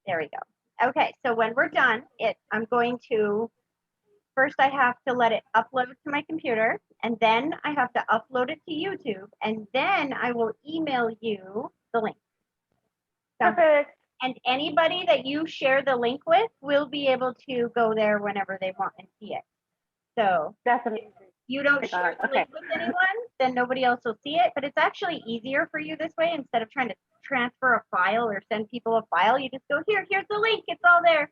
There we go. Okay, so when we're done, I'm going to, first I have to let it upload to my computer, and then I have to upload it to YouTube, and then I will email you the link. Perfect. And anybody that you share the link with will be able to go there whenever they want and see it. So that's amazing. You don't share the link with anyone, then nobody else will see it. But it's actually easier for you this way. Instead of trying to transfer a file or send people a file, you just go, here's the link. It's all there.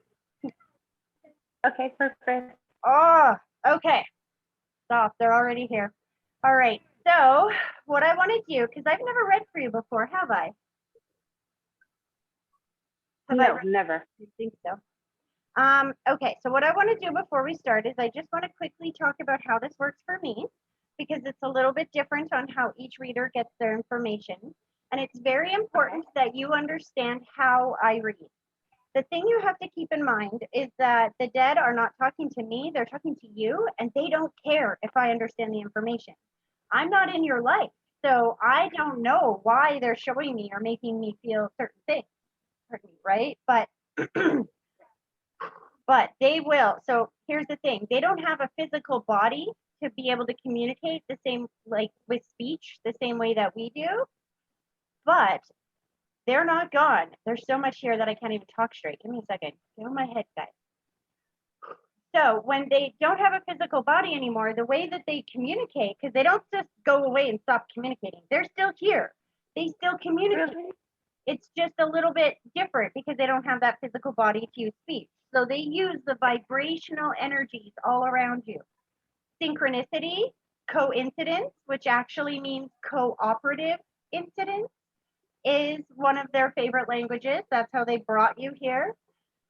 Okay, perfect. Oh, okay. Stop. They're already here. All right. So what I want to do, because I've never read for you before, have I? No, never. I think so. Okay, so what I want to do before we start is I just want to quickly talk about how this works for me, because it's a little bit different on how each reader gets their information. And it's very important that you understand how I read. The thing you have to keep in mind is that the dead are not talking to me, they're talking to you, and they don't care if I understand the information. I'm not in your life, so I don't know why they're showing me or making me feel certain things, right? But they will. So here's the thing. They don't have a physical body to be able to communicate the same, like with speech, the same way that we do. But they're not gone. There's so much here that I can't even talk straight. Give me a second. Get on my head, guys. So when they don't have a physical body anymore, the way that they communicate, because they don't just go away and stop communicating. They're still here. They still communicate. Really? It's just a little bit different because they don't have that physical body to use speech. So they use the vibrational energies all around you. Synchronicity, coincidence, which actually means cooperative incidence, is one of their favorite languages. That's how they brought you here.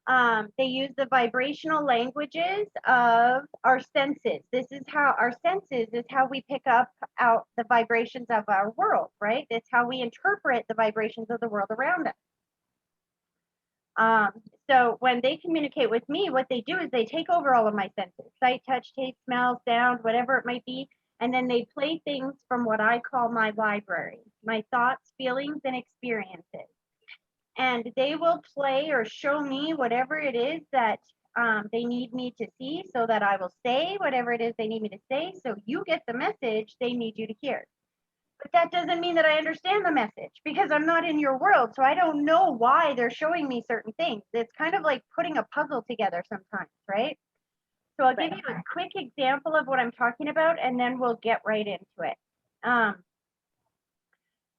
They use the vibrational languages of our senses. This is how our senses is how we pick up out the vibrations of our world, right? It's how we interpret the vibrations of the world around us. So when they communicate with me, what they do is they take over all of my senses, sight, touch, taste, smell, sound, whatever it might be. And then they play things from what I call my library, my thoughts, feelings, and experiences. And they will play or show me whatever it is that they need me to see, so that I will say whatever it is they need me to say. So you get the message they need you to hear. But that doesn't mean that I understand the message, because I'm not in your world. So I don't know why they're showing me certain things. It's kind of like putting a puzzle together sometimes, right? So I'll give you a quick example of what I'm talking about, and then we'll get right into it.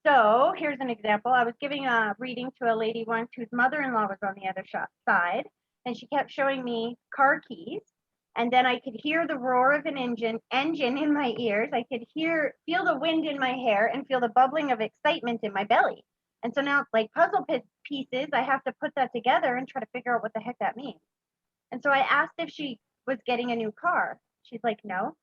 So here's an example. I was giving a reading to a lady once whose mother-in-law was on the other side, and she kept showing me car keys. And then I could hear the roar of an engine in my ears. I could feel the wind in my hair and feel the bubbling of excitement in my belly. And so now, like puzzle pieces, I have to put that together and try to figure out what the heck that means. And so I asked if she was getting a new car. She's like, no.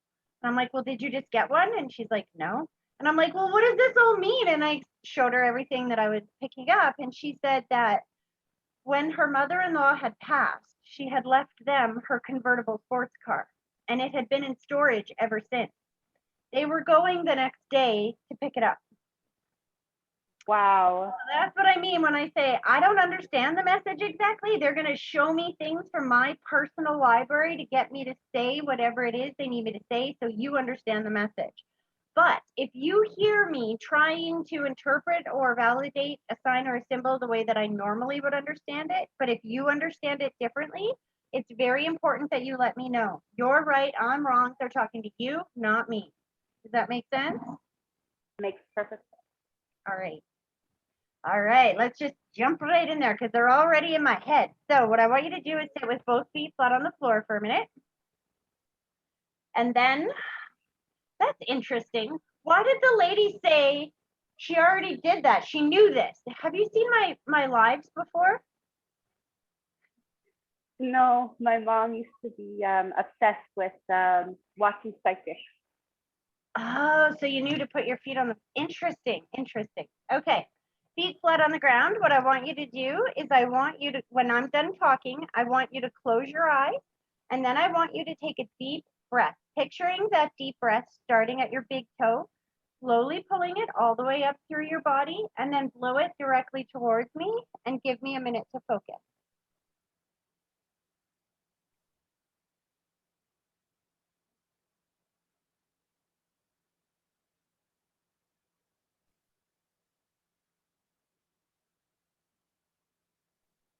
And I'm like, well, did you just get one? And she's like, no. And I'm like, well, what does this all mean? And I showed her everything that I was picking up. And she said that when her mother-in-law had passed, she had left them her convertible sports car, and it had been in storage ever since. They were going the next day to pick it up. Wow. So that's what I mean when I say I don't understand the message exactly. They're going to show me things from my personal library to get me to say whatever it is they need me to say, so you understand the message. But if you hear me trying to interpret or validate a sign or a symbol the way that I normally would understand it, but if you understand it differently, it's very important that you let me know. You're right, I'm wrong. They're talking to you, not me. Does that make sense? Makes perfect sense. All right. All right, let's just jump right in there because they're already in my head. So what I want you to do is sit with both feet flat on the floor for a minute. And then, that's interesting. Why did the lady say she already did that? She knew this. Have you seen my lives before? No, my mom used to be obsessed with watching psychics. Oh, so you knew to put your feet on the, interesting. Okay, feet flat on the ground. What I want you to do is I want you to, when I'm done talking, I want you to close your eyes, and then I want you to take a deep breath, picturing that deep breath starting at your big toe, slowly pulling it all the way up through your body, and then blow it directly towards me and give me a minute to focus.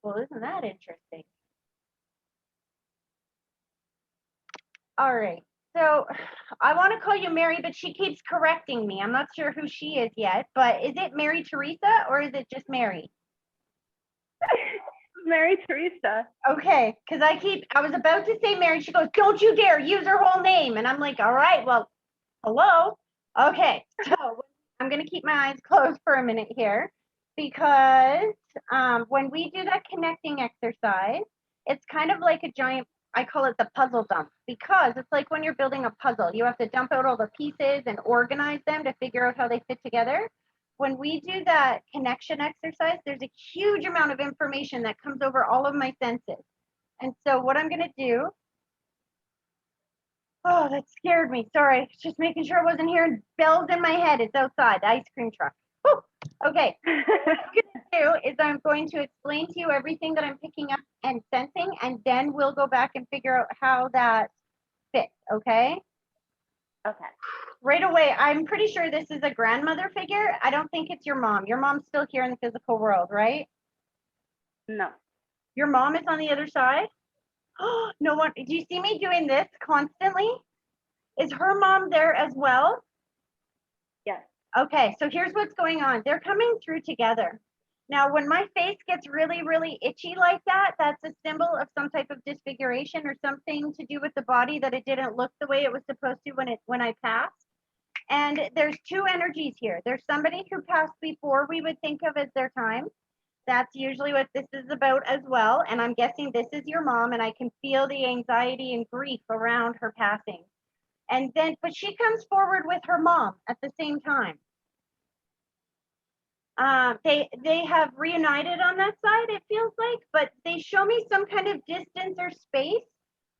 Well, isn't that interesting? All right. So I want to call you Mary, but she keeps correcting me. I'm not sure who she is yet, but is it Mary Teresa or is it just Mary? Mary Teresa. Okay, because I was about to say Mary. She goes, don't you dare use her whole name. And I'm like, all right, well, hello. Okay, so I'm going to keep my eyes closed for a minute here because when we do that connecting exercise, it's kind of like a giant, I call it the puzzle dump, because it's like when you're building a puzzle, you have to dump out all the pieces and organize them to figure out how they fit together. When we do that connection exercise, there's a huge amount of information that comes over all of my senses. And so what I'm going to do, oh, that scared me. Sorry, just making sure I wasn't hearing bells in my head. It's outside, the ice cream truck. Whew. Okay, what I'm going to do is I'm going to explain to you everything that I'm picking up and sensing, and then we'll go back and figure out how that fits, okay? Okay. Right away, I'm pretty sure this is a grandmother figure. I don't think it's your mom. Your mom's still here in the physical world, right? No. Your mom is on the other side? Oh, no one, do you see me doing this constantly? Is her mom there as well? Yes. Okay, so here's what's going on. They're coming through together. Now, when my face gets really, really itchy like that, that's a symbol of some type of disfiguration or something to do with the body that it didn't look the way it was supposed to when I passed. And there's two energies here. There's somebody who passed before we would think of as their time. That's usually what this is about as well. And I'm guessing this is your mom, and I can feel the anxiety and grief around her passing. And then, but she comes forward with her mom at the same time. They have reunited on that side, it feels like, but they show me some kind of distance or space.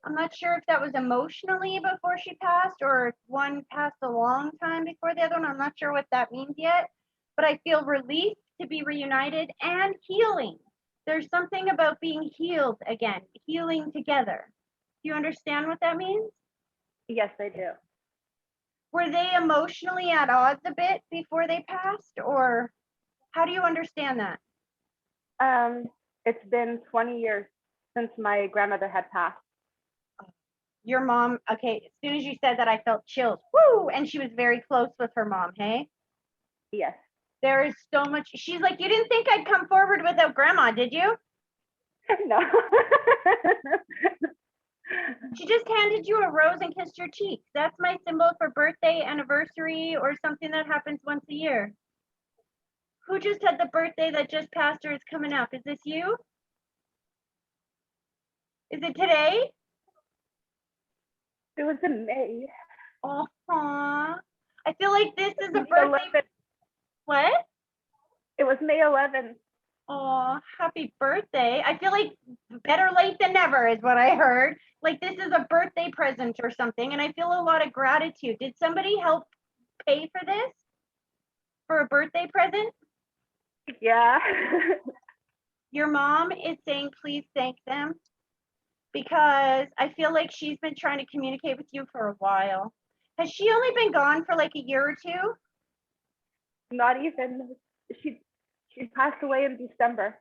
I'm not sure if that was emotionally before she passed or if one passed a long time before the other one. I'm not sure what that means yet, but I feel relief to be reunited and healing. There's something about being healed again, healing together. Do you understand what that means? Yes, I do. Were they emotionally at odds a bit before they passed, or how do you understand that? It's been 20 years since my grandmother had passed. Your mom, okay, as soon as you said that, I felt chills. Woo! And she was very close with her mom, hey? Yes. There is so much. She's like, you didn't think I'd come forward without grandma, did you? No. She just handed you a rose and kissed your cheek. That's my symbol for birthday, anniversary, or something that happens once a year. Who just had the birthday that just passed or is coming up? Is this you? Is it today? It was in May. Oh, I feel like this is a May birthday. 11th. What? It was May 11th. Oh, happy birthday. I feel like better late than never is what I heard. Like this is a birthday present or something, and I feel a lot of gratitude. Did somebody help pay for this? For a birthday present? Yeah. Your mom is saying please thank them because I feel like she's been trying to communicate with you for a while. Has she only been gone for like a year or two? Not even. She passed away in December.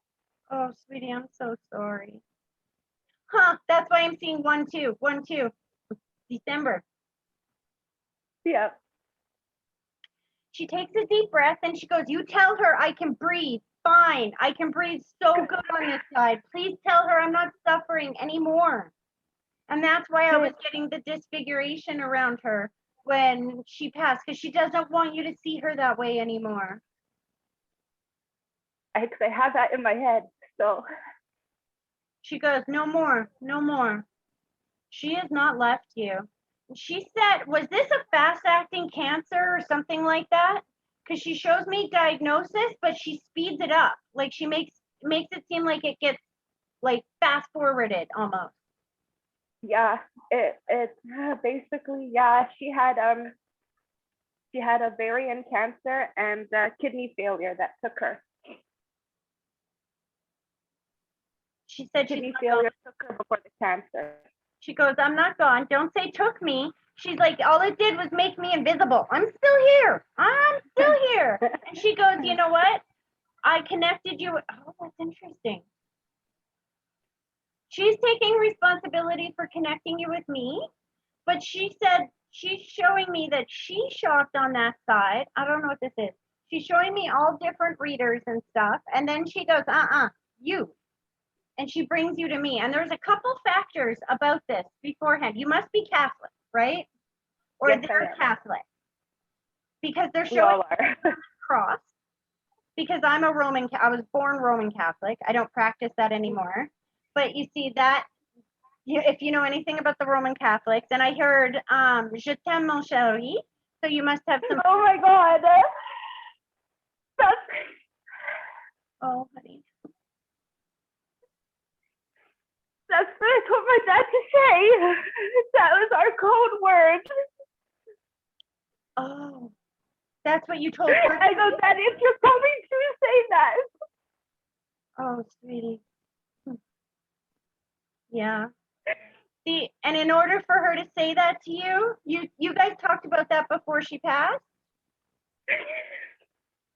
Oh, sweetie, I'm so sorry. Huh, that's why I'm seeing 1-2, 1-2, December. Yeah. She takes a deep breath and she goes, you tell her I can breathe fine. I can breathe so good on this side. Please tell her I'm not suffering anymore. And that's why I was getting the disfiguration around her when she passed, because she doesn't want you to see her that way anymore. I have that in my head. So She goes, no more, no more. She has not left you. She said, was this a fast acting cancer or something like that? Because she shows me diagnosis, but she speeds it up. Like she makes it seem like it gets like fast forwarded almost. yeah, it basically, yeah, She had ovarian cancer and kidney failure that took her. She said she's Kidney not failure gone. took her before the cancer. She goes, I'm not gone. Don't say took me. She's like, all it did was make me invisible. I'm still here. I'm still here. And she goes, you know what? I connected you. Oh, that's interesting. She's taking responsibility for connecting you with me, but she said she's showing me that she shopped on that side. I don't know what this is. She's showing me all different readers and stuff. And then she goes, you. And she brings you to me. And there's a couple factors about this beforehand. You must be Catholic, right? Or Yes, they're Catholic. Because they're we all showing are. the cross. Because I was born Roman Catholic. I don't practice that anymore. But you see that, if you know anything about the Roman Catholics, and I heard, je t'aime mon chéri, so you must have some. Oh my God. That's, Oh, honey. that's what I told my dad to say. That was our code word. Oh, that's what you told her. I go, Dad, if you're coming to say that. Oh, sweetie. Yeah. See, and in order for her to say that to you, you guys talked about that before she passed.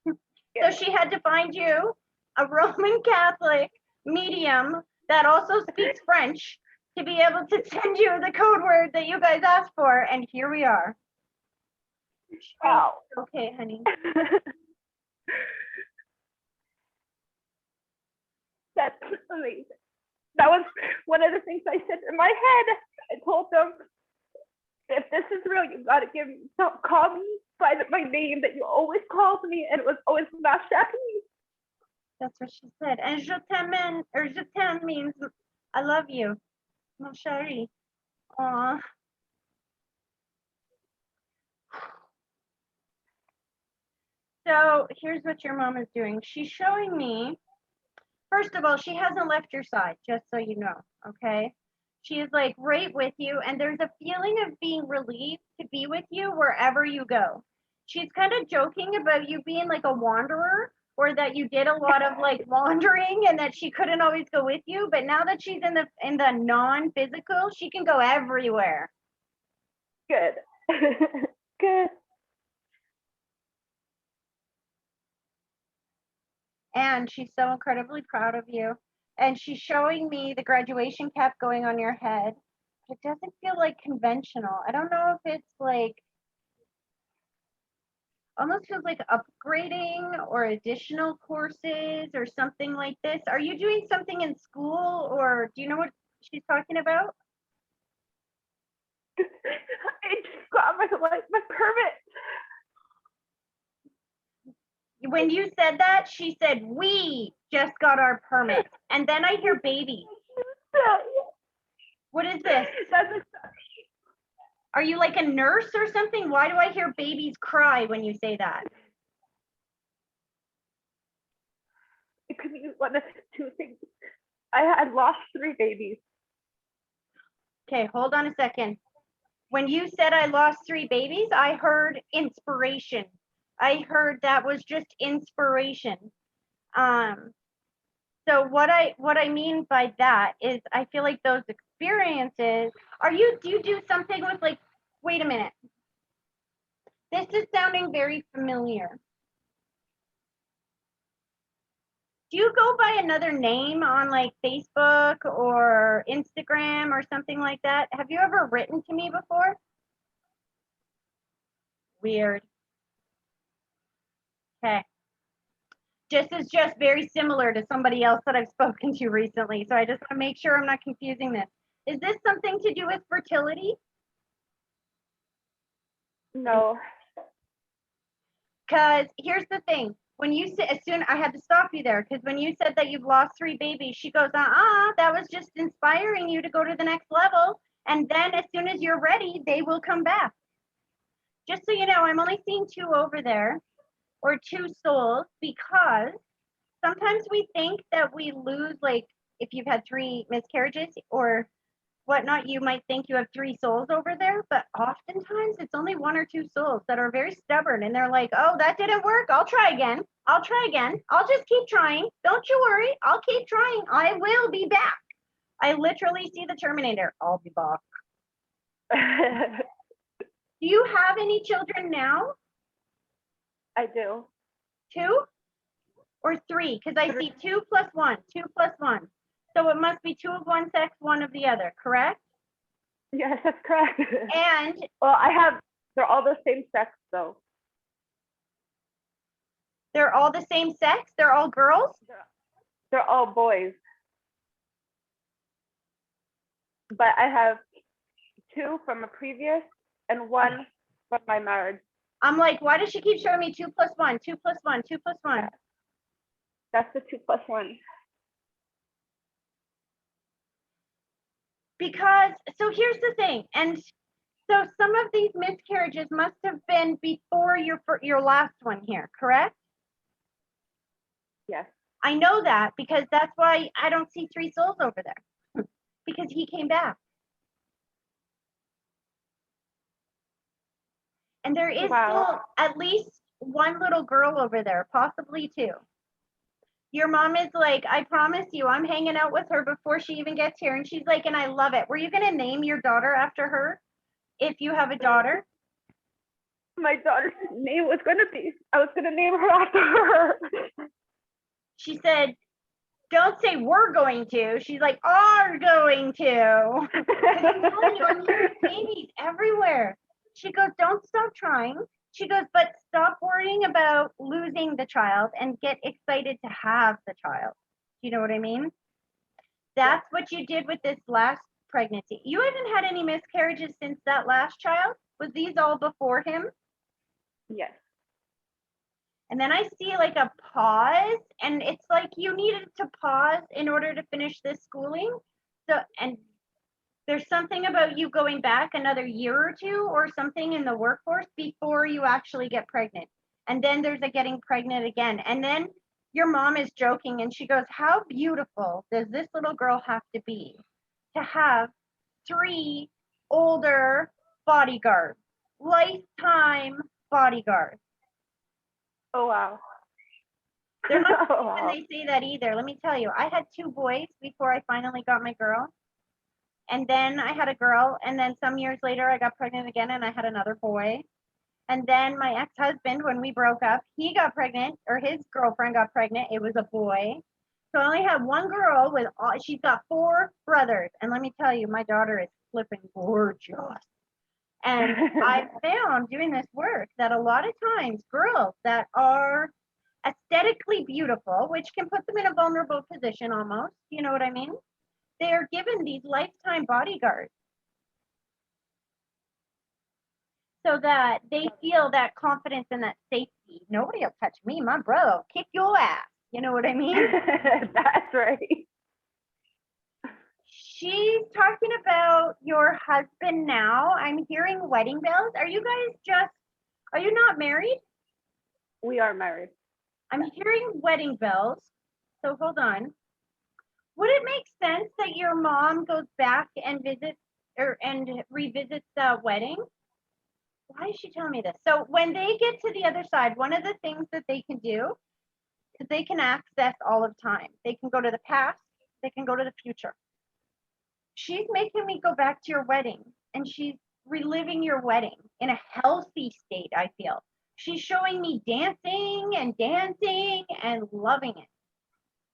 So she had to find you a Roman Catholic medium that also speaks French to be able to send you the code word that you guys asked for, and here we are. Wow. Okay, honey. That's amazing. That was one of the things I said in my head. I told them, if this is real, you gotta stop calling me by my name that you always called me, and it was always ma chérie. That's what she said. And je t'aime, or je t'aime means I love you, mon chéri. Aw. So here's what your mom is doing. She's showing me, first of all, she hasn't left your side, just so you know, okay? She is like right with you, and there's a feeling of being relieved to be with you wherever you go. She's kind of joking about you being like a wanderer, or that you did a lot of like wandering and that she couldn't always go with you, but now that she's in the non-physical, she can go everywhere. Good. Good. And she's so incredibly proud of you. And she's showing me the graduation cap going on your head. It doesn't feel like conventional. I don't know if it's like, almost feels like upgrading or additional courses or something like this. Are you doing something in school, or do you know what she's talking about? I just got my permit. When you said that, she said, we just got our permit. And then I hear baby. What is this? Are you like a nurse or something? Why do I hear babies cry when you say that? It could be one of two things. I had lost 3 babies. Okay, hold on a second. When you said I lost 3 babies, I heard inspiration. I heard that was just inspiration. So what I mean by that is I feel like those experiences, do you do something with like, wait a minute. This is sounding very familiar. Do you go by another name on like Facebook or Instagram or something like that? Have you ever written to me before? Weird. Okay. This is just very similar to somebody else that I've spoken to recently. So I just want to make sure I'm not confusing this. Is this something to do with fertility? No. Because here's the thing. When you said, I had to stop you there, because when you said that you've lost 3 babies, she goes, that was just inspiring you to go to the next level. And then as soon as you're ready, they will come back. Just so you know, I'm only seeing 2 over there, or 2 souls, because sometimes we think that we lose, like if you've had 3 miscarriages, or whatnot, you might think you have 3 souls over there, but oftentimes it's only 1 or 2 souls that are very stubborn and they're like, oh, that didn't work. I'll try again. I'll try again. I'll just keep trying. Don't you worry. I'll keep trying. I will be back. I literally see the Terminator. I'll be back. Do you have any children now? I do. 2 or 3? Because I see 2 plus 1, 2 plus 1. So it must be 2 of one sex, 1 of the other, correct? Yes, that's correct. And Well, they're all the same sex though. they're all the same sex? They're all girls? They're all boys. But I have 2 from a previous and 1 from my marriage. I'm like, why does she keep showing me 2 plus 1, 2 plus 1, 2 plus 1? That's the 2 plus 1. Because, so here's the thing. And so some of these miscarriages must have been before your last one here, correct? Yes. I know that because that's why I don't see 3 souls over there. Because he came back. And there is still at least 1 little girl over there, possibly 2. Your mom is like, I promise you, I'm hanging out with her before she even gets here. And she's like, and I love it. Were you going to name your daughter after her if you have a daughter? My daughter's name was going to be, I was going to name her after her. She said, don't say we're going to. She's like, are going to. I'm telling you, I'm hearing babies everywhere. She goes, don't stop trying. She goes, but stop worrying about losing the child and get excited to have the child. You know what I mean? That's what you did with this last pregnancy. You haven't had any miscarriages since that last child? Was these all before him? Yes. And then I see like a pause, and it's like you needed to pause in order to finish this schooling. So, and there's something about you going back another year or 2 or something in the workforce before you actually get pregnant. And then there's a getting pregnant again. And then your mom is joking and she goes, how beautiful does this little girl have to be to have 3 older bodyguards, lifetime bodyguards? Oh, wow. They're not when they say that either. Let me tell you, I had 2 boys before I finally got my girl. And then I had a girl. And then some years later, I got pregnant again and I had another boy. And then my ex-husband, when we broke up, he got pregnant, or his girlfriend got pregnant. It was a boy. So I only had 1 girl with all, she's got 4 brothers. And let me tell you, my daughter is flipping gorgeous. And I found doing this work that a lot of times girls that are aesthetically beautiful, which can put them in a vulnerable position almost, you know what I mean? They are given these lifetime bodyguards so that they feel that confidence and that safety. Nobody will touch me. My brother will kick your ass. You know what I mean? That's right. She's talking about your husband now. I'm hearing wedding bells. Are you not married? We are married. I'm hearing wedding bells. So hold on. Would it make sense that your mom goes back and revisits the wedding? Why is she telling me this? So when they get to the other side, one of the things that they can do is they can access all of time. They can go to the past, they can go to the future. She's making me go back to your wedding, and she's reliving your wedding in a healthy state, I feel. She's showing me dancing and loving it.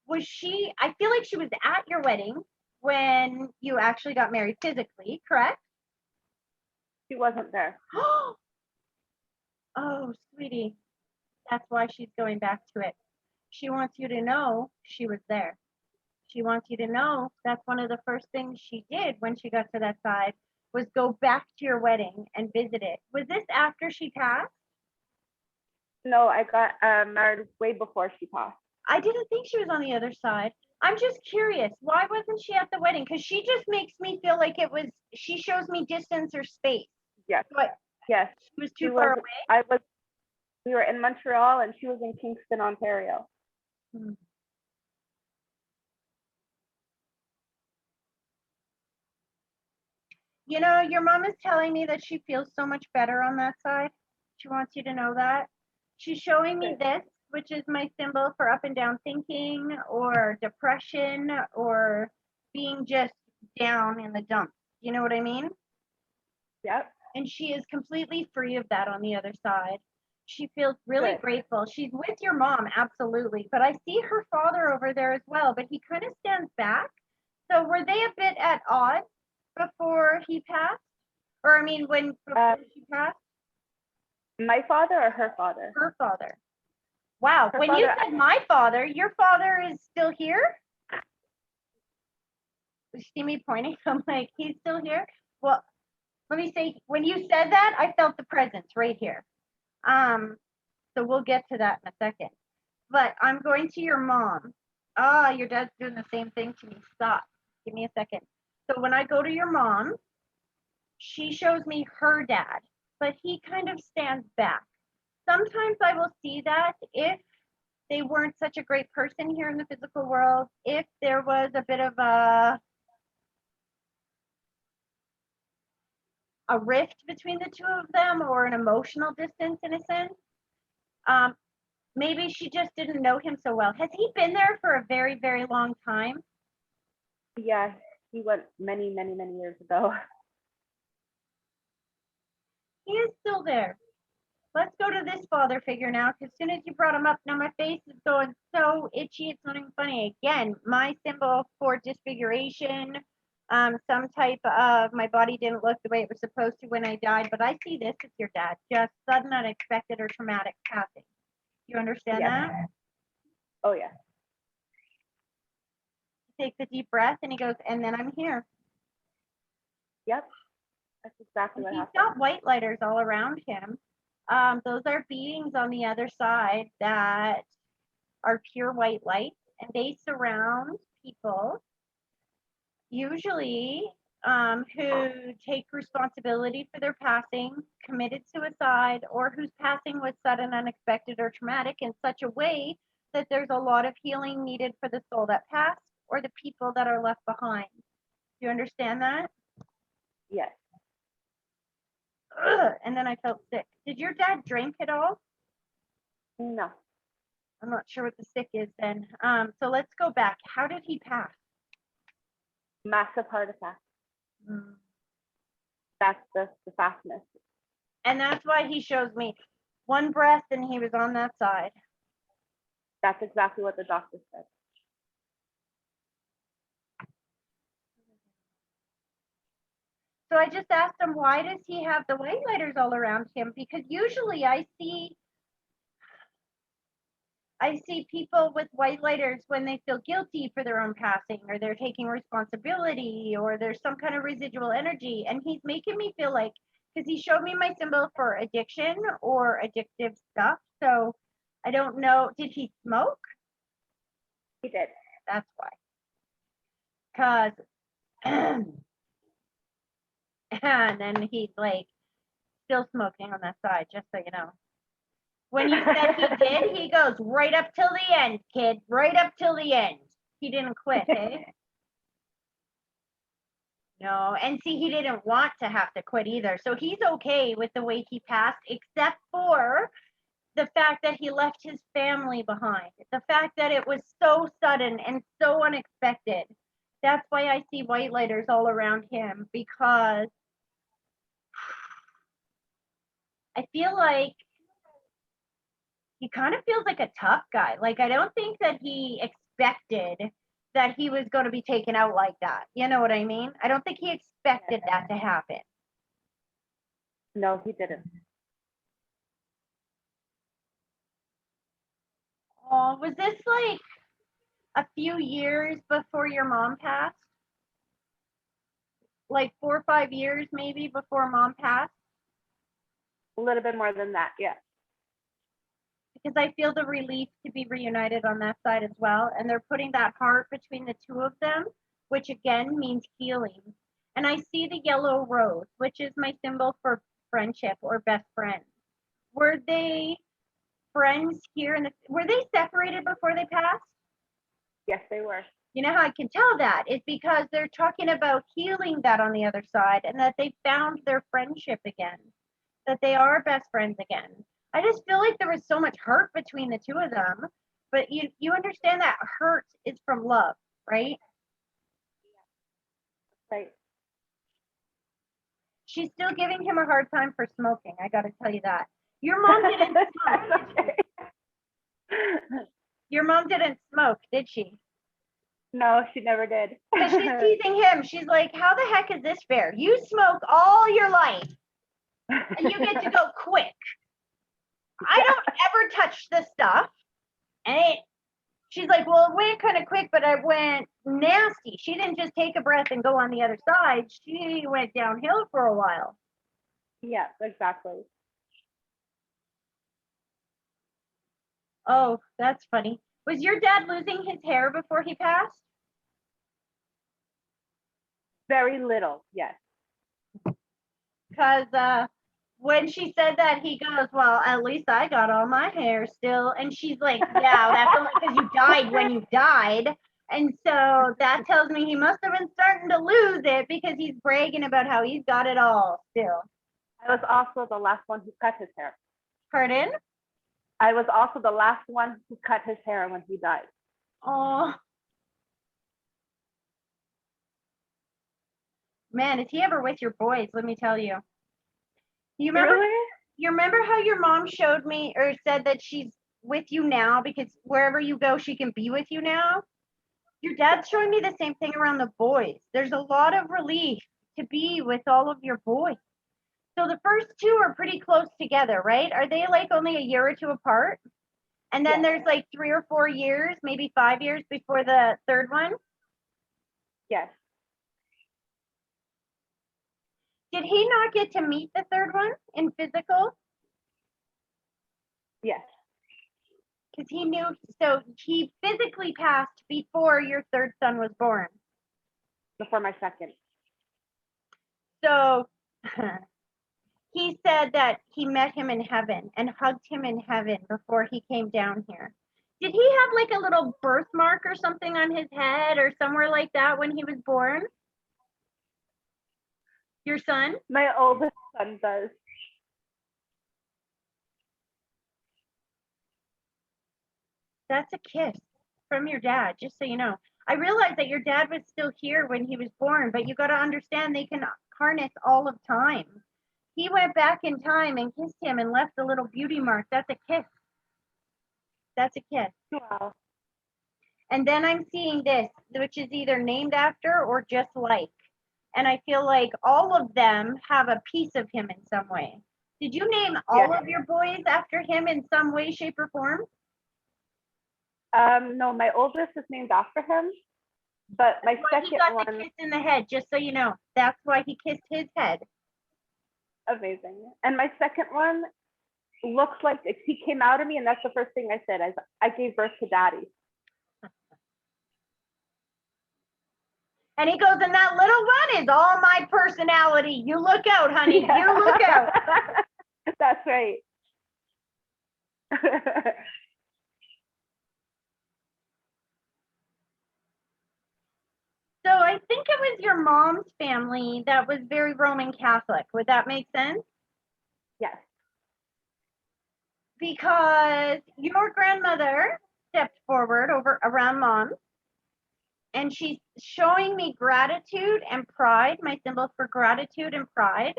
I feel like she was at your wedding when you actually got married physically, correct? She wasn't there. Oh, sweetie, that's why she's going back to it. She wants you to know she was there. She wants you to know that's one of the first things she did when she got to that side was go back to your wedding and visit it. Was this after she passed? No, I got married way before she passed. I didn't think she was on the other side. I'm just curious. Why wasn't she at the wedding? Because she just makes me feel like she shows me distance or space. Yes. But yes. She was too far away? We were in Montreal and she was in Kingston, Ontario. Hmm. You know, your mom is telling me that she feels so much better on that side. She wants you to know that. She's showing me Good. this, which is my symbol for up and down thinking or depression or being just down in the dumps. You know what I mean? Yep. And she is completely free of that on the other side. She feels really Good. grateful. She's with your mom, absolutely. But I see her father over there as well, but he kind of stands back. So were they a bit at odds before he passed? Or I mean, before she passed? My father or her father? Her father. Wow. Her When you father. said my father, your father is still here? You see me pointing? I'm like, he's still here? Well, let me say, when you said that, I felt the presence right here. So we'll get to that in a second. But I'm going to your mom. Ah, your dad's doing the same thing to me. Stop. Give me a second. So when I go to your mom, she shows me her dad, but he kind of stands back. Sometimes I will see that if they weren't such a great person here in the physical world, if there was a bit of a rift between the two of them or an emotional distance in a sense. Maybe she just didn't know him so well. Has he been there for a very, very long time? Yeah, he went many, many, many years ago. He is still there. Let's go to this father figure now, because as soon as you brought him up, now my face is going so itchy, it's not even funny. Again, my symbol for disfiguration, some type of my body didn't look the way it was supposed to when I died, but I see this as your dad, just sudden, unexpected, or traumatic passing. You understand Yes. that? Oh yeah. He takes a deep breath and he goes, and then I'm here. Yep. That's exactly And what he's happened. got white lighters all around him. Those are beings on the other side that are pure white light, and they surround people, usually who take responsibility for their passing, committed suicide, or whose passing was sudden, unexpected, or traumatic in such a way that there's a lot of healing needed for the soul that passed or the people that are left behind. Do you understand that? Yes. Ugh, and then I felt sick. Did your dad drink at all? No. I'm not sure what the sick is then. So let's go back. How did he pass? Massive heart attack. Mm. That's the fastness. And that's why he shows me one breath and he was on that side. That's exactly what the doctor said. So I just asked him, why does he have the white lighters all around him? Because usually I see people with white lighters when they feel guilty for their own passing or they're taking responsibility or there's some kind of residual energy. And he's making me feel like, because he showed me my symbol for addiction or addictive stuff. So I don't know. Did he smoke? He did. That's why. Because, and then he's like still smoking on that side, just so you know. When you said he did, he goes right up till the end, kid, right up till the end. He didn't quit, eh? No, and see, he didn't want to have to quit either. So he's okay with the way he passed, except for the fact that he left his family behind. The fact that it was so sudden and so unexpected. That's why I see white lighters all around him, because I feel like he kind of feels like a tough guy. Like, I don't think that he expected that he was going to be taken out like that. You know what I mean? I don't think he expected that to happen. No, he didn't. Oh, was this like a few years before your mom passed? Like 4 or 5 years maybe before mom passed? A little bit more than that, yeah. Because I feel the relief to be reunited on that side as well. And they're putting that heart between the two of them, which again means healing. And I see the yellow rose, which is my symbol for friendship or best friends. Were they friends here were they separated before they passed? Yes, they were. You know how I can tell that? It's because they're talking about healing that on the other side and that they found their friendship again, that they are best friends again. I just feel like there was so much hurt between the two of them, but you understand that hurt is from love, right? Right. She's still giving him a hard time for smoking. I got to tell you that. Your mom didn't smoke. Did she? Your mom didn't smoke, did she? No, she never did. Because she's teasing him. She's like, how the heck is this fair? You smoke all your life and you get to go quick. I don't ever touch the stuff. And she's like, well, it went kind of quick, but I went nasty. She didn't just take a breath and go on the other side. She went downhill for a while. Yes, exactly. Oh, that's funny. Was your dad losing his hair before he passed? Very little, yes. Because when she said that, he goes, well, at least I got all my hair still. And she's like, yeah, that's only because you died when you died. And so that tells me he must have been starting to lose it because he's bragging about how he's got it all still. I was also the last one who cut his hair. Pardon? I was also the last one who cut his hair when he died. Oh. Man, is he ever with your boys? Let me tell you. You remember? Really? You remember how your mom showed me or said that she's with you now because wherever you go, she can be with you now? Your dad's showing me the same thing around the boys. There's a lot of relief to be with all of your boys. So the first two are pretty close together, right? Are they like only a year or two apart? And then there's like 3 or 4 years, maybe 5 years before the third one? Yes. Did he not get to meet the third one in physical? Yes. Because he knew, so he physically passed before your third son was born. Before my second. So he said that he met him in heaven and hugged him in heaven before he came down here. Did he have like a little birthmark or something on his head or somewhere like that when he was born? Your son? My oldest son does. That's a kiss from your dad, just so you know. I realized that your dad was still here when he was born, but you got to understand they can harness all of time. He went back in time and kissed him and left a little beauty mark. That's a kiss. That's a kiss. Wow. And then I'm seeing this, which is either named after or just like. And I feel like all of them have a piece of him in some way. Did you name all of your boys after him in some way, shape, or form? No, my oldest is named after him, but my second he got one. the kiss in the head, just so you know. That's why he kissed his head. Amazing. And my second one looks like he came out of me, and that's the first thing I said. I gave birth to daddy. And he goes, and that little one is all my personality. You look out, honey. Yeah. You look out. That's right. So I think it was your mom's family that was very Roman Catholic. Would that make sense? Yes. Because your grandmother stepped forward over around mom, and she's showing me gratitude and pride, my symbol for gratitude and pride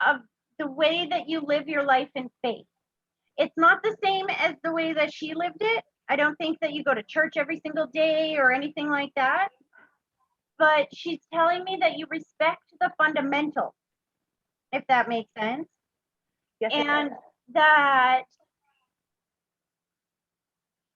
of the way that you live your life in faith. It's not the same as the way that she lived it. I don't think that you go to church every single day or anything like that. But she's telling me that you respect the fundamentals, if that makes sense. Yes, and that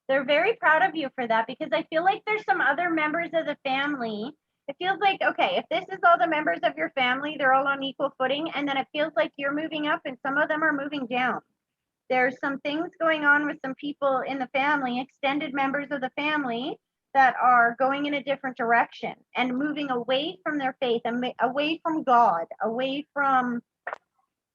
they're very proud of you for that, because I feel like there's some other members of the family. It feels like, okay, if this is all the members of your family, they're all on equal footing, and then it feels like you're moving up and some of them are moving down. There's some things going on with some people in the family, extended members of the family, that are going in a different direction and moving away from their faith and away from God, away from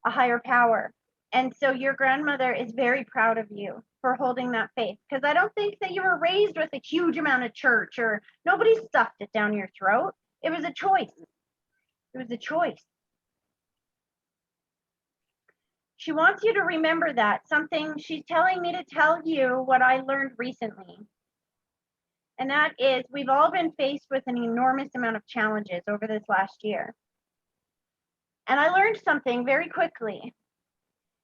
a higher power. And so your grandmother is very proud of you. for holding that faith, because I don't think that you were raised with a huge amount of church, or nobody stuffed it down your throat. It was a choice. It was a choice. She wants you to remember that. Something she's telling me to tell you what I learned recently. And that is, we've all been faced with an enormous amount of challenges over this last year. And I learned something very quickly.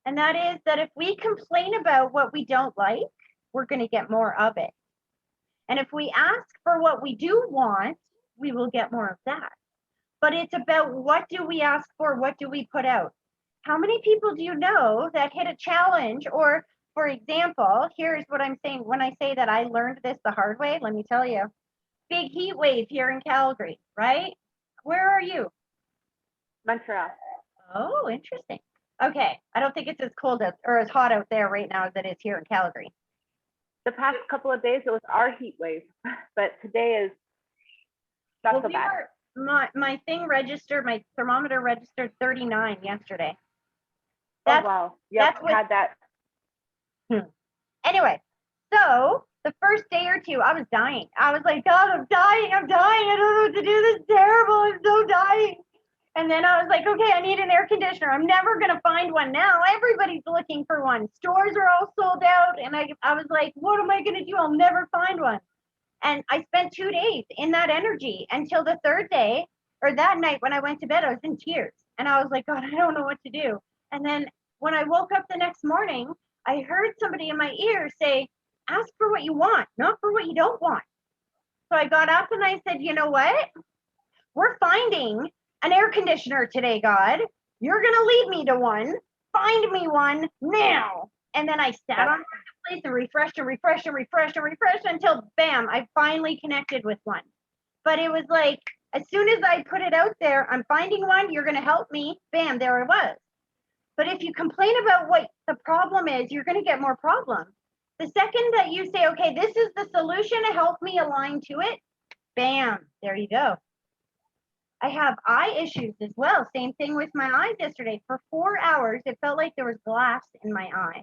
And that is that if we complain about what we don't like, we're going to get more of it. And if we ask for what we do want, we will get more of that. But it's about, what do we ask for? What do we put out? How many people do you know that hit a challenge? Or, for example, here's what I'm saying. When I say that I learned this the hard way, let me tell you. Big heat wave here in Calgary, right? Where are you? Montreal. Oh, interesting. Okay, I don't think it's as cold as, or as hot out there right now as it is here in Calgary. The past couple of days, it was our heat wave, but today is not so bad. My thing registered, my thermometer registered 39 yesterday. Oh, wow. Yep, had that. Anyway, so the first day or two, I was dying. I was like, God, I'm dying. I don't know what to do. This is terrible. I'm so dying. And then I was like, okay, I need an air conditioner. I'm never going to find one now. Everybody's looking for one. Stores are all sold out. And I was like, what am I going to do? I'll never find one. And I spent 2 days in that energy until the third day, or that night when I went to bed, I was in tears. And I was like, God, I don't know what to do. And then when I woke up the next morning, I heard somebody in my ear say, ask for what you want, not for what you don't want. So I got up and I said, you know what? We're finding an air conditioner today, God. You're going to lead me to one. Find me one now. And then I sat on the place and refreshed until, bam, I finally connected with one. But it was like, as soon as I put it out there, I'm finding one, you're going to help me. Bam, there it was. But if you complain about what the problem is, you're going to get more problems. The second that you say, okay, this is the solution to help me align to it, bam, there you go. I have eye issues as well. Same thing with my eyes yesterday. For 4 hours, it felt like there was glass in my eye.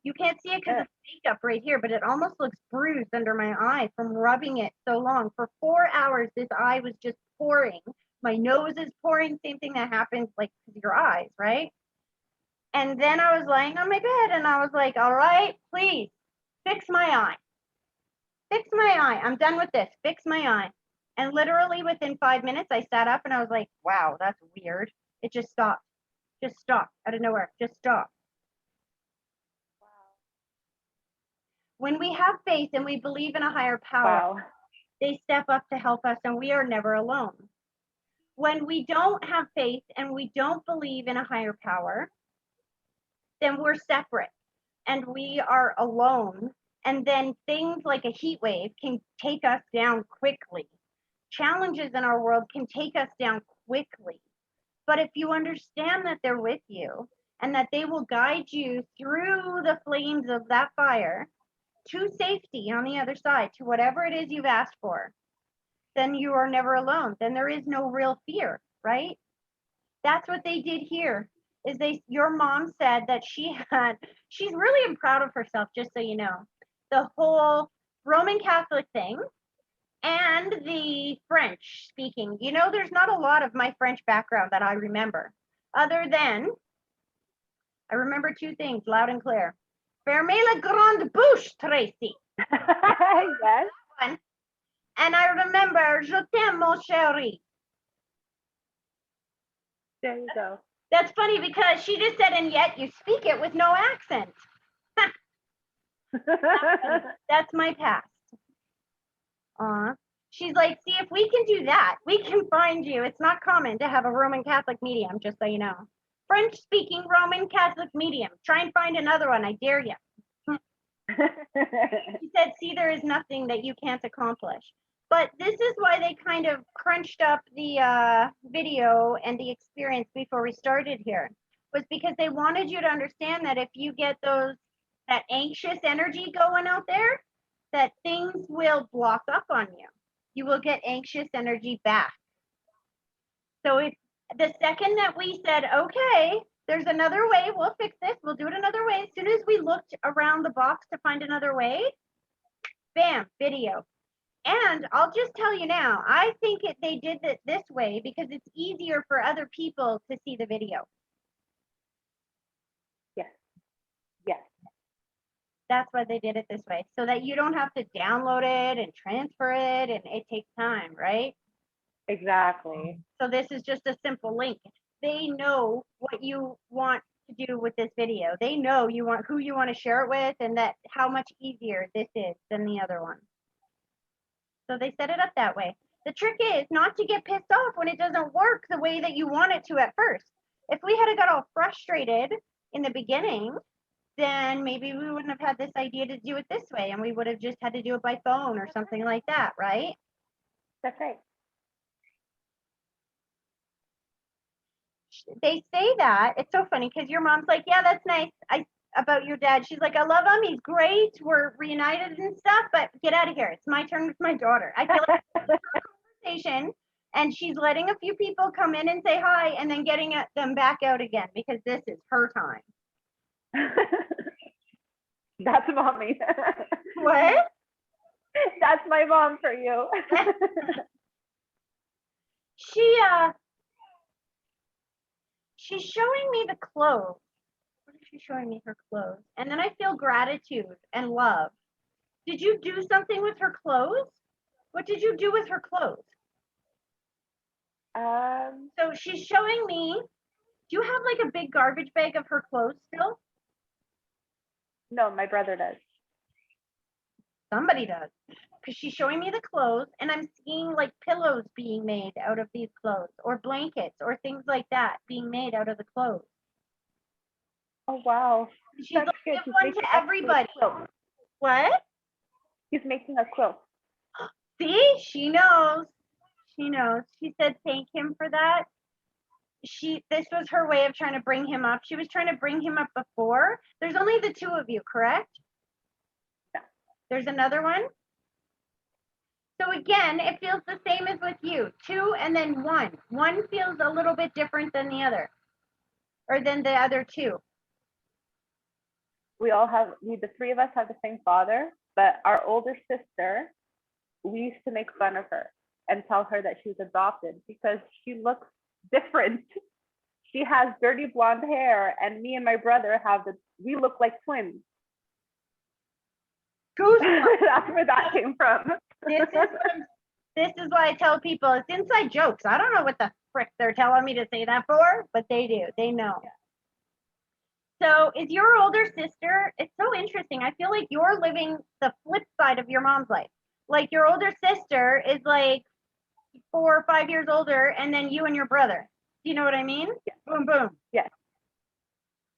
You can't see it because of makeup right here, but it almost looks bruised under my eye from rubbing it so long. For 4 hours, this eye was just pouring. My nose is pouring. Same thing that happens like with your eyes, right? And then I was lying on my bed and I was like, all right, please fix my eye. Fix my eye. I'm done with this. Fix my eye. And literally within 5 minutes, I sat up and I was like, wow, that's weird. It just stopped. Just stopped out of nowhere. Just stopped. Wow. When we have faith and we believe in a higher power, they step up to help us and we are never alone. When we don't have faith and we don't believe in a higher power, then we're separate and we are alone. And then things like a heat wave can take us down quickly. Challenges in our world can take us down quickly. But if you understand that they're with you and that they will guide you through the flames of that fire to safety on the other side, to whatever it is you've asked for, then you are never alone. Then there is no real fear, right? That's what they did here. Your mom said that she's really proud of herself, just so you know. The whole Roman Catholic thing and the French speaking. You know, there's not a lot of my French background that I remember, other than I remember 2 things loud and clear. Fermez la grande bouche, Tracy. Yes. And I remember, je t'aime, mon chéri. There you go. That's funny because she just said, and yet you speak it with no accent. That's my past. She's like, see, if we can do that, we can find you. It's not common to have a Roman Catholic medium, just so you know. French-speaking Roman Catholic medium. Try and find another one, I dare you. She said, see, there is nothing that you can't accomplish. But this is why they kind of crunched up the video and the experience before we started here, was because they wanted you to understand that if you get that anxious energy going out there, that things will block up on you. You will get anxious energy back. So if the second that we said, okay, There's another way. We'll fix this. We'll do it another way. As soon as we looked around the box to find another way, bam, video. And I'll just tell you now, I think they did it this way because it's easier for other people to see the video. Yes. Yes. That's why they did it this way, so that you don't have to download it and transfer it, and it takes time, right? Exactly. So this is just a simple link. They know what you want to do with this video. They know who you want to share it with, and that how much easier this is than the other one. So they set it up that way. The trick is not to get pissed off when it doesn't work the way that you want it to at first. If we had got all frustrated in the beginning, then maybe we wouldn't have had this idea to do it this way, and we would have just had to do it by phone or something like that, right? That's right. They say that. It's so funny because your mom's like, yeah, that's nice. About your dad. She's like, I love him. He's great. We're reunited and stuff, but get out of here. It's my turn with my daughter. I feel like it's her conversation, and she's letting a few people come in and say hi and then getting them back out again because this is her time. That's mommy. What? That's my mom for you. She's showing me the clothes. What is she showing me? Her clothes. And then I feel gratitude and love. Did you do something with her clothes? What did you do with her clothes? So she's showing me, do you have like a big garbage bag of her clothes still? No, my brother does. Somebody does. Because she's showing me the clothes, and I'm seeing like pillows being made out of these clothes, or blankets, or things like that being made out of the clothes. Oh, wow. She's like, give one to everybody. What? He's making a quilt. See, she knows. She knows. She said thank him for that. This was her way of trying to bring him up. She was trying to bring him up before. There's only the two of you, correct? Yeah. There's another one. So again, it feels the same as with you. 2 and then 1. 1 feels a little bit different than the other, or than the other 2. The three of us have the same father, but our older sister, we used to make fun of her and tell her that she was adopted because she looks different. She has dirty blonde hair, and me and my brother we look like twins. That's where that came from. This is why I tell people it's inside jokes. I don't know what the frick they're telling me to say that for, but they do. They know. Yeah. So is your older sister, it's so interesting. I feel like you're living the flip side of your mom's life. Like your older sister is like 4 or 5 years older, and then you and your brother. Do you know what I mean? Yeah. Boom, boom. Yes.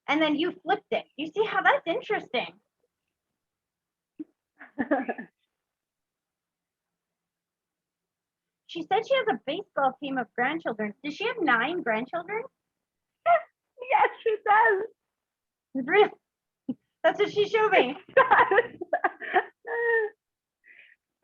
And then you flipped it. You see how that's interesting. She said she has a baseball team of grandchildren. Does she have 9 grandchildren? Yes, she does. Really? That's what she showed me.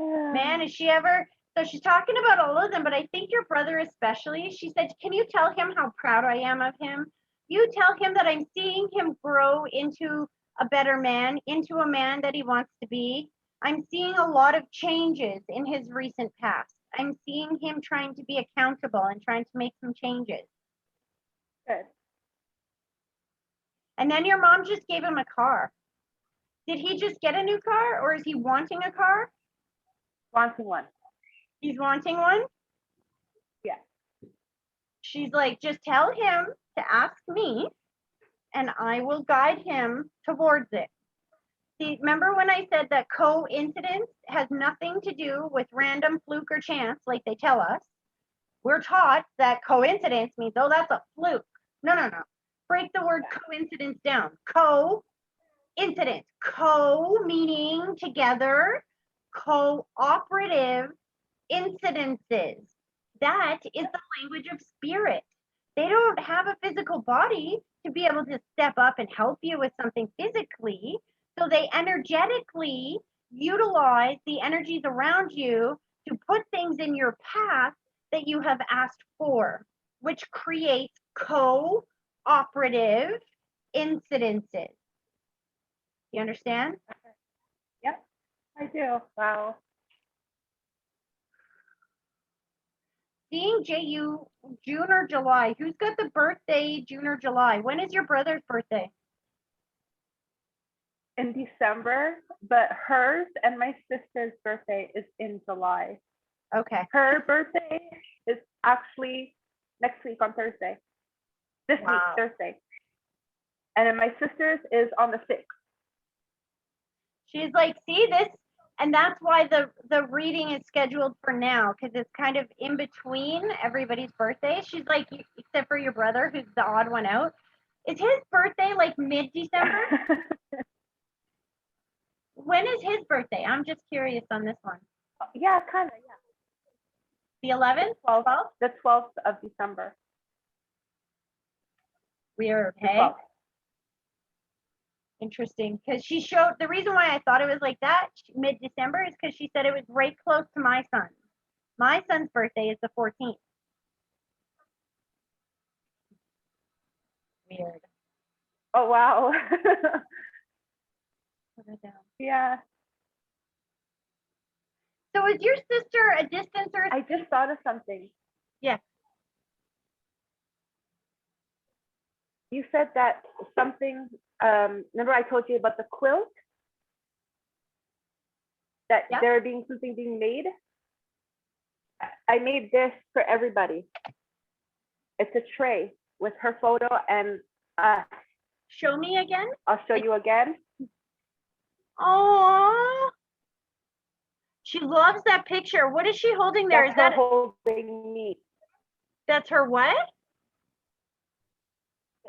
Man, is she ever? So she's talking about all of them, but I think your brother especially. She said, can you tell him how proud I am of him? You tell him that I'm seeing him grow into a better man, into a man that he wants to be. I'm seeing a lot of changes in his recent past. I'm seeing him trying to be accountable and trying to make some changes. Good. And then your mom just gave him a car. Did he just get a new car, or is he wanting a car? Wanting one. He's wanting one? Yeah. She's like, just tell him to ask me, and I will guide him towards it. See, remember when I said that coincidence has nothing to do with random fluke or chance, like they tell us? We're taught that coincidence means, oh, that's a fluke. No, no, no. Break the word coincidence down. Co-incidence. Co meaning together, cooperative incidences. That is the language of spirit. They don't have a physical body to be able to step up and help you with something physically. So they energetically utilize the energies around you to put things in your path that you have asked for, which creates operative incidences. You understand? Yep, I do. Wow. Seeing JU June or July. Who's got the birthday June or July? When is your brother's birthday? In December, but hers and my sister's birthday is in July. Okay. Her birthday is actually next week on Thursday. This week, Wow. Thursday. And then my sister's is on the 6th. She's like, see this, and that's why the reading is scheduled for now, because it's kind of in between everybody's birthday. She's like, except for your brother, who's the odd one out. Is his birthday like mid-December? When is his birthday? I'm just curious on this one. Yeah, kind of, yeah. The 11th? 12th? The 12th of December. Weird, The hey? 12th. Interesting, because she showed, the reason why I thought it was like that, mid-December, is because she said it was right close to my son. My son's birthday is the 14th. Weird. Oh, wow. Put it down. Yeah. So is your sister a distance or I just thought of something. Yeah. You said that something, remember I told you about the quilt? That Yeah. there being something being made? I made this for everybody. It's a tray with her photo and Show me again? I'll show you again. Oh, she loves that picture. What is she holding there? That's Is that her holding me. that's her what?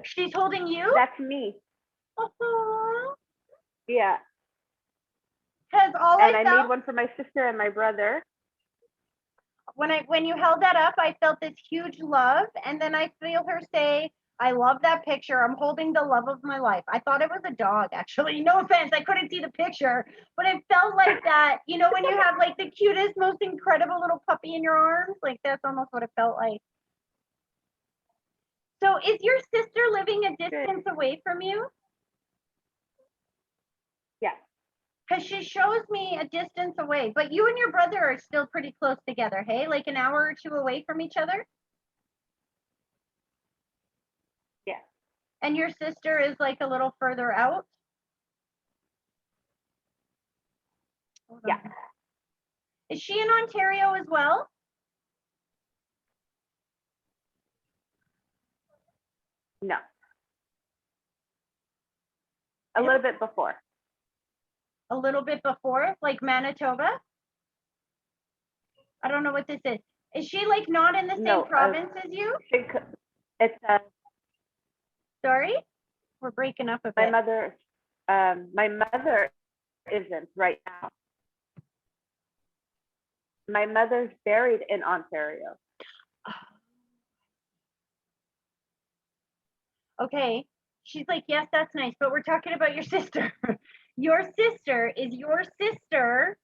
She's holding you? That's me. Oh, Yeah. because all And I I felt made one for my sister and my brother. when you held that up, I felt this huge love, and then I feel her say, "I love that picture. I'm holding the love of my life." I thought it was a dog, actually. No offense, I couldn't see the picture, but it felt like that. You know, when you have like the cutest, most incredible little puppy in your arms, like that's almost what it felt like. So, is your sister living a distance away from you? Yeah. Because she shows me a distance away, but you and your brother are still pretty close together, hey? Like an hour or two away from each other? Yeah. And your sister is like a little further out? Hold on. Yeah. Is she in Ontario as well? No. A little bit before. A little bit before, like Manitoba? I don't know what this is. Is she like not in the same province as you? It's Sorry? We're breaking up a my bit. mother isn't right now. My mother's buried in Ontario. Okay. She's like, yes, that's nice, but we're talking about your sister. Your sister is your sister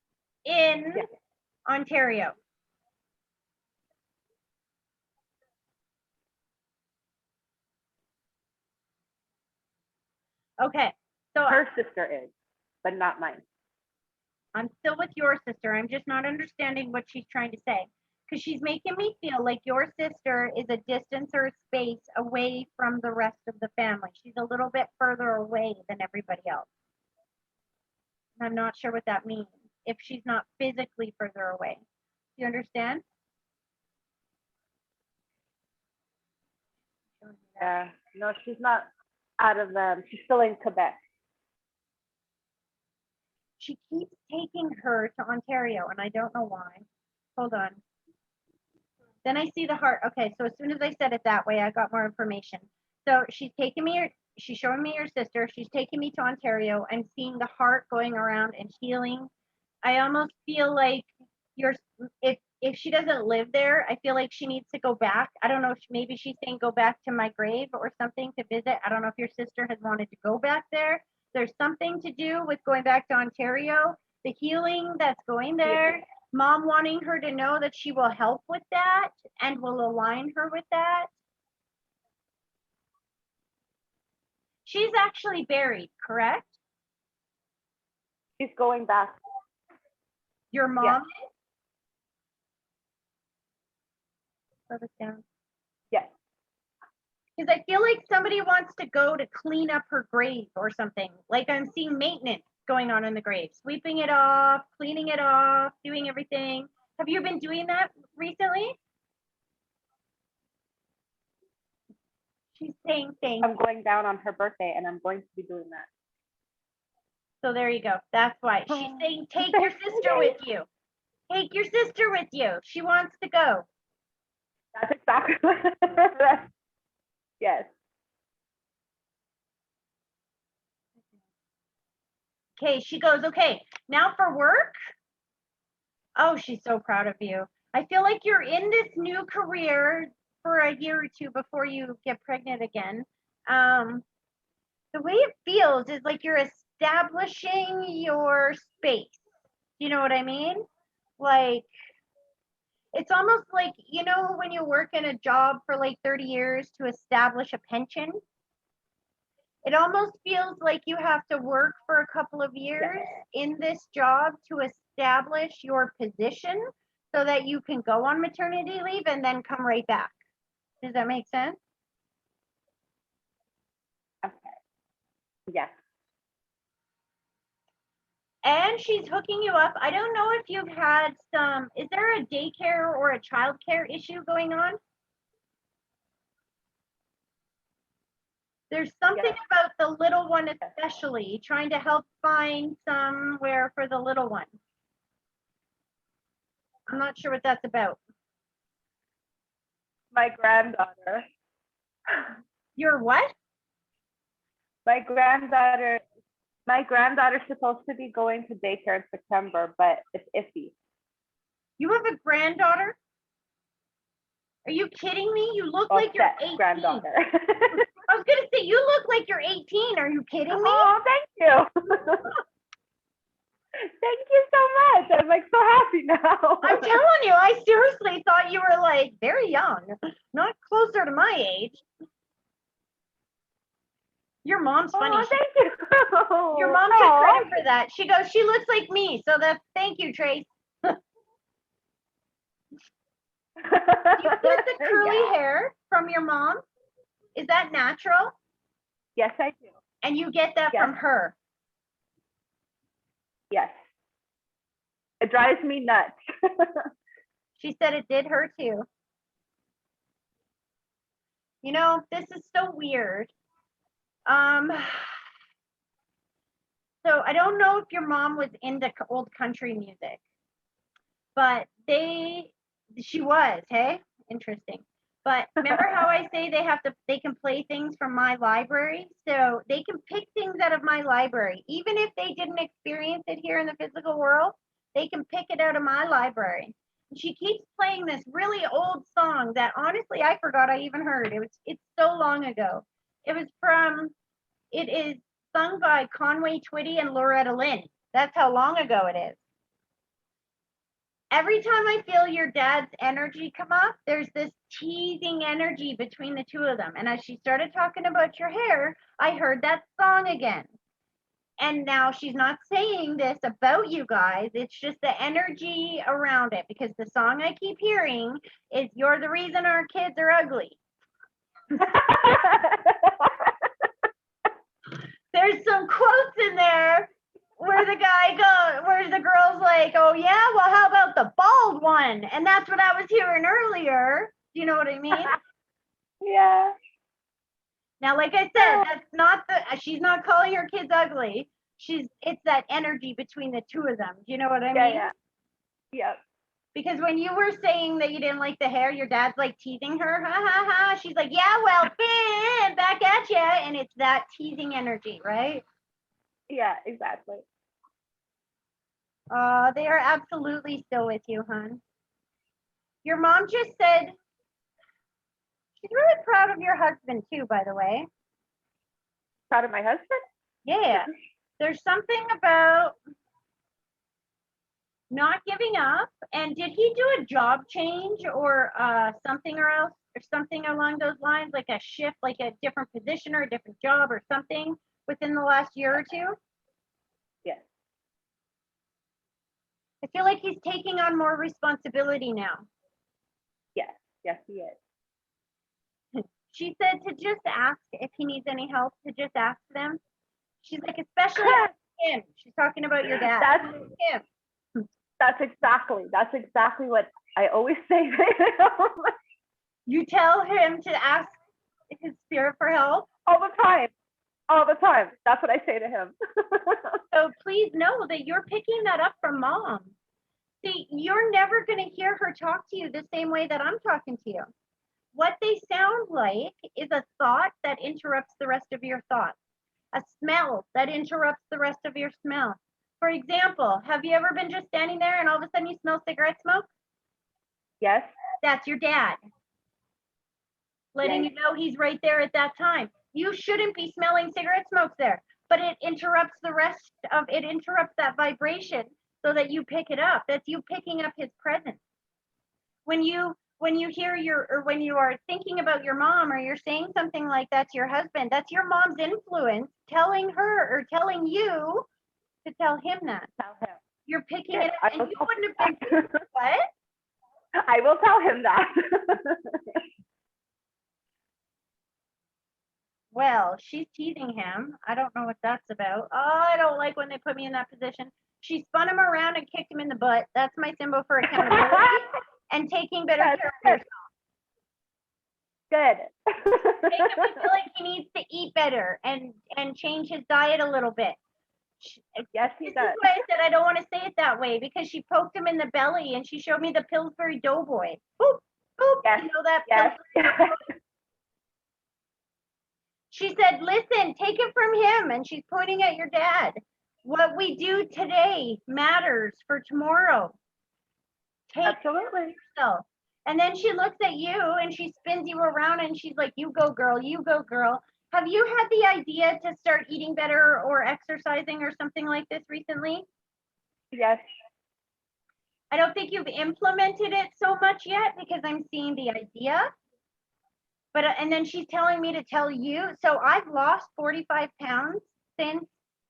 in Yes. Ontario. Okay. So Her sister is, but not mine. I'm still with your sister. I'm just not understanding what she's trying to say. Because she's making me feel like your sister is a distance or a space away from the rest of the family. She's a little bit further away than everybody else. I'm not sure what that means if she's not physically further away. Do you understand? Yeah. No, she's not out of she's still in Quebec. She keeps taking her to Ontario, and I don't know why. Hold on. Then I see the heart. Okay, so as soon as I said it that way, I got more information. So she's taking me, she's showing me your sister. She's taking me to Ontario. I'm seeing the heart going around and healing. I almost feel like you're, if she doesn't live there, I feel like she needs to go back. I don't know if maybe she's saying go back to my grave or something to visit. I don't know if your sister has wanted to go back there. There's something to do with going back to Ontario, the healing that's going there. Mom wanting her to know that she will help with that and will align her with that. She's actually buried, correct? She's going back. Your mom Yes. is? Throw this down. Yes. Because I feel like somebody wants to go to clean up her grave or something. Like I'm seeing maintenance going on in the grave, sweeping it off, cleaning it off, doing everything. Have you been doing that recently? She's saying thank I'm you. going down on her birthday, and I'm going to be doing that. So there you go. That's why. She's saying take your sister with you. Take your sister with you. She wants to go. That's exactly. Yes. Okay, she goes, okay, now for work. Oh, she's so proud of you. I feel like you're in this new career for a year or two before you get pregnant again. The way it feels is like you're establishing your space. You know what I mean? Like, it's almost like, you know, when you work in a job for like 30 years to establish a pension, it almost feels like you have to work for a couple of years in this job to establish your position so that you can go on maternity leave and then come right back. Does that make sense? Okay. Yes. And she's hooking you up. I don't know if you've had is there a daycare or a childcare issue going on? There's something Yes. about the little one, especially trying to help find somewhere for the little one. I'm not sure what that's about. My granddaughter. Your what? My granddaughter's supposed to be going to daycare in September, but it's iffy. You have a granddaughter? Are you kidding me? You look like you're 18. Granddaughter. I was gonna say you look like you're 18. Are you kidding me? Oh, thank you. Thank you so much. I'm like so happy now. I'm telling you, I seriously thought you were like very young, not closer to my age. Your mom's funny. Oh, thank you. Your mom took credit for that. She goes, she looks like me. So that's thank you, Trace. You get the curly hair from your mom? Is that natural? Yes, I do. And you get that from her? Yes. It drives me nuts. She said it did her too. You know, this is so weird. So I don't know if your mom was into old country music, but she was, hey? Interesting. But remember how I say they can play things from my library? So they can pick things out of my library. Even if they didn't experience it here in the physical world, they can pick it out of my library. And she keeps playing this really old song that honestly I forgot I even heard. It's so long ago. It is sung by Conway Twitty and Loretta Lynn. That's how long ago it is. Every time I feel your dad's energy come up, there's this teasing energy between the two of them. And as she started talking about your hair, I heard that song again. And now she's not saying this about you guys. It's just the energy around it because the song I keep hearing is "You're the reason our kids are ugly." There's some quotes in there where the girl's like, oh yeah, well how about the bald one? And that's what I was hearing earlier. Do you know what I mean? Yeah. Now, like I said, she's not calling her kids ugly. It's that energy between the two of them. Do you know what I mean? Yeah. Yep. Because when you were saying that you didn't like the hair, your dad's like teasing her, ha ha ha. She's like, yeah, well, back at ya. And it's that teasing energy, right? Yeah, exactly. They are absolutely still with you, hon. Your mom just said she's really proud of your husband too, by the way. Proud of my husband? Yeah. There's something about not giving up. And did he do a job change or something or else or something along those lines, like a shift, like a different position or a different job or something within the last year or two? Yes. I feel like he's taking on more responsibility now. Yes. Yes, he is. She said to just ask if he needs any help, to just ask them. She's like, especially ask him. She's talking about your dad. That's Him. that's exactly what I always say to him. You tell him to ask his spirit for help. All the time. All the time. That's what I say to him. So please know that you're picking that up from mom. See, you're never going to hear her talk to you the same way that I'm talking to you. What they sound like is a thought that interrupts the rest of your thoughts, a smell that interrupts the rest of your smell. For example, have you ever been just standing there and all of a sudden you smell cigarette smoke? Yes. That's your dad letting you know he's right there at that time. You shouldn't be smelling cigarette smokes there, but it interrupts that vibration so that you pick it up. That's you picking up his presence. When you hear when you are thinking about your mom or you're saying something like that to your husband, that's your mom's influence telling her or telling you to tell him that. Tell him. You're picking it up, and you wouldn't have been what? I will tell him that. Well, she's teasing him. I don't know what that's about. Oh, I don't like when they put me in that position. She spun him around and kicked him in the butt. That's my symbol for accountability and taking better care of yourself. Good. Make him feel like he needs to eat better and change his diet a little bit. Yes, he This does. is why I said I don't want to say it that way, because she poked him in the belly and she showed me the Pillsbury Doughboy. Boop, boop. Yes. You know that Yes. Pillsbury Doughboy? She said, listen, take it from him. And she's pointing at your dad. What we do today matters for tomorrow. Take Absolutely. yourself. And then she looks at you and she spins you around and she's like, you go, girl, you go, girl. Have you had the idea to start eating better or exercising or something like this recently? Yes. I don't think you've implemented it so much yet because I'm seeing the idea. But and then she's telling me to tell you. So I've lost 45 pounds since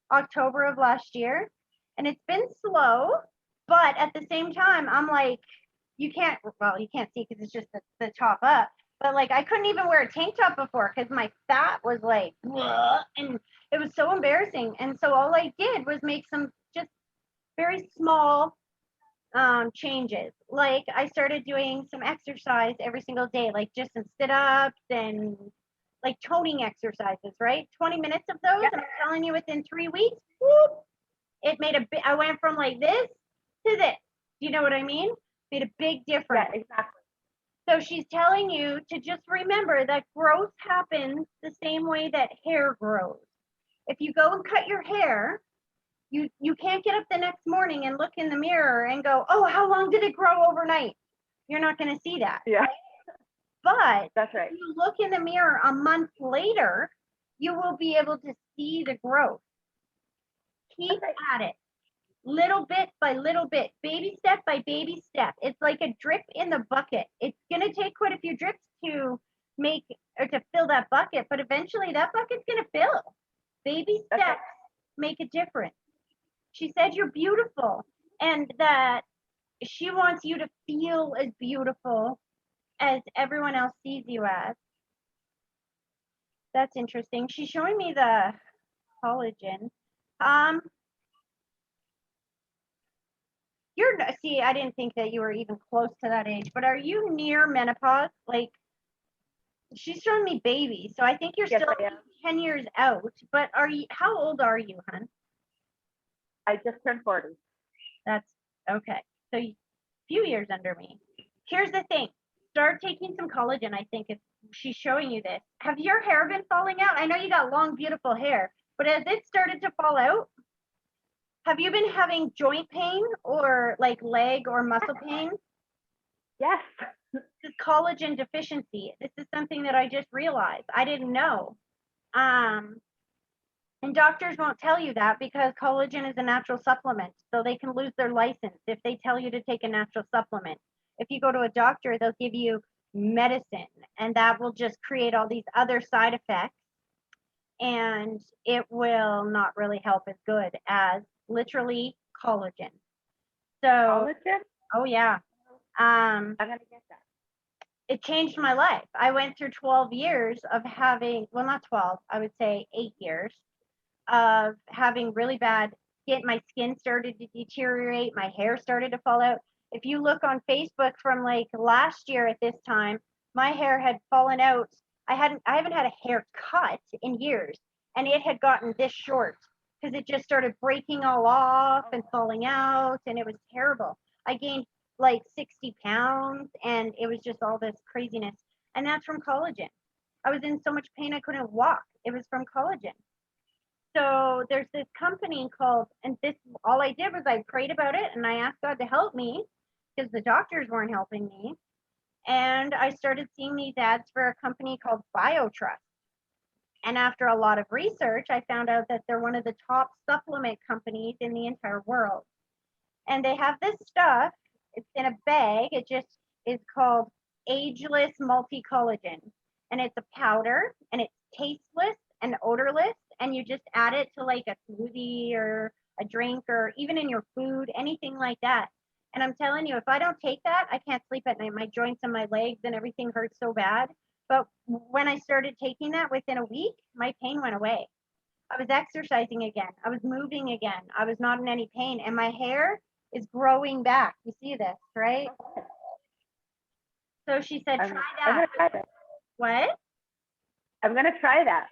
October of last year. And it's been slow, but at the same time, I'm like, you can't see because it's just the top up. But like I couldn't even wear a tank top before because my fat was like, bleh, and it was so embarrassing. And so all I did was make some just very small changes. Like I started doing some exercise every single day, like just some sit-ups and like toning exercises, right? 20 minutes of those. Yep. And I'm telling you, within 3 weeks, whoop, it made I went from like this to this. Do you know what I mean? Made a big difference. Yeah, exactly. So she's telling you to just remember that growth happens the same way that hair grows. If you go and cut your hair, you can't get up the next morning and look in the mirror and go, oh, how long did it grow overnight? You're not going to see that. Yeah. But that's right. If you look in the mirror a month later, you will be able to see the growth. Keep at it. Little bit by little bit, baby step by baby step. It's like a drip in the bucket. It's going to take quite a few drips to make or to fill that bucket, but eventually that bucket's going to fill. Baby steps make a difference. She said you're beautiful and that she wants you to feel as beautiful as everyone else sees you as. That's interesting. She's showing me the collagen. See, I didn't think that you were even close to that age, but are you near menopause? Like, she's showing me baby, so I think you're still 10 years out, but how old are you, hon? I just turned 40. That's okay. So a few years under me. Here's the thing. Start taking some collagen. I think she's showing you this. Have your hair been falling out? I know you got long, beautiful hair, but has it started to fall out? Have you been having joint pain or like leg or muscle pain? Yes. This is collagen deficiency. This is something that I just realized. I didn't know. And doctors won't tell you that because collagen is a natural supplement. So they can lose their license if they tell you to take a natural supplement. If you go to a doctor, they'll give you medicine, and that will just create all these other side effects, and it will not really help as good as literally collagen. So, Collagen? oh yeah. I'm gonna get that. It changed my life. I went through 12 years of having, well, not 12, I would say 8 years of having really bad skin. My skin started to deteriorate. My hair started to fall out. If you look on Facebook from like last year at this time, my hair had fallen out. I haven't had a haircut in years, and it had gotten this short because it just started breaking all off and falling out, and it was terrible. I gained like 60 pounds, and it was just all this craziness. And that's from collagen. I was in so much pain I couldn't walk. It was from collagen. So there's this company called, and this, all I did was I prayed about it and I asked God to help me because the doctors weren't helping me. And I started seeing these ads for a company called BioTrust. And after a lot of research, I found out that they're one of the top supplement companies in the entire world. And they have this stuff, it's in a bag. It just is called Ageless Multi Collagen. And it's a powder, and it's tasteless and odorless. And you just add it to like a smoothie or a drink or even in your food, anything like that. And I'm telling you, if I don't take that, I can't sleep at night. My joints and my legs and everything hurts so bad. But when I started taking that within a week, my pain went away. I was exercising again. I was moving again. I was not in any pain. And my hair is growing back. You see this, right? So she said, try I'm gonna that. try that. What? I'm gonna try that.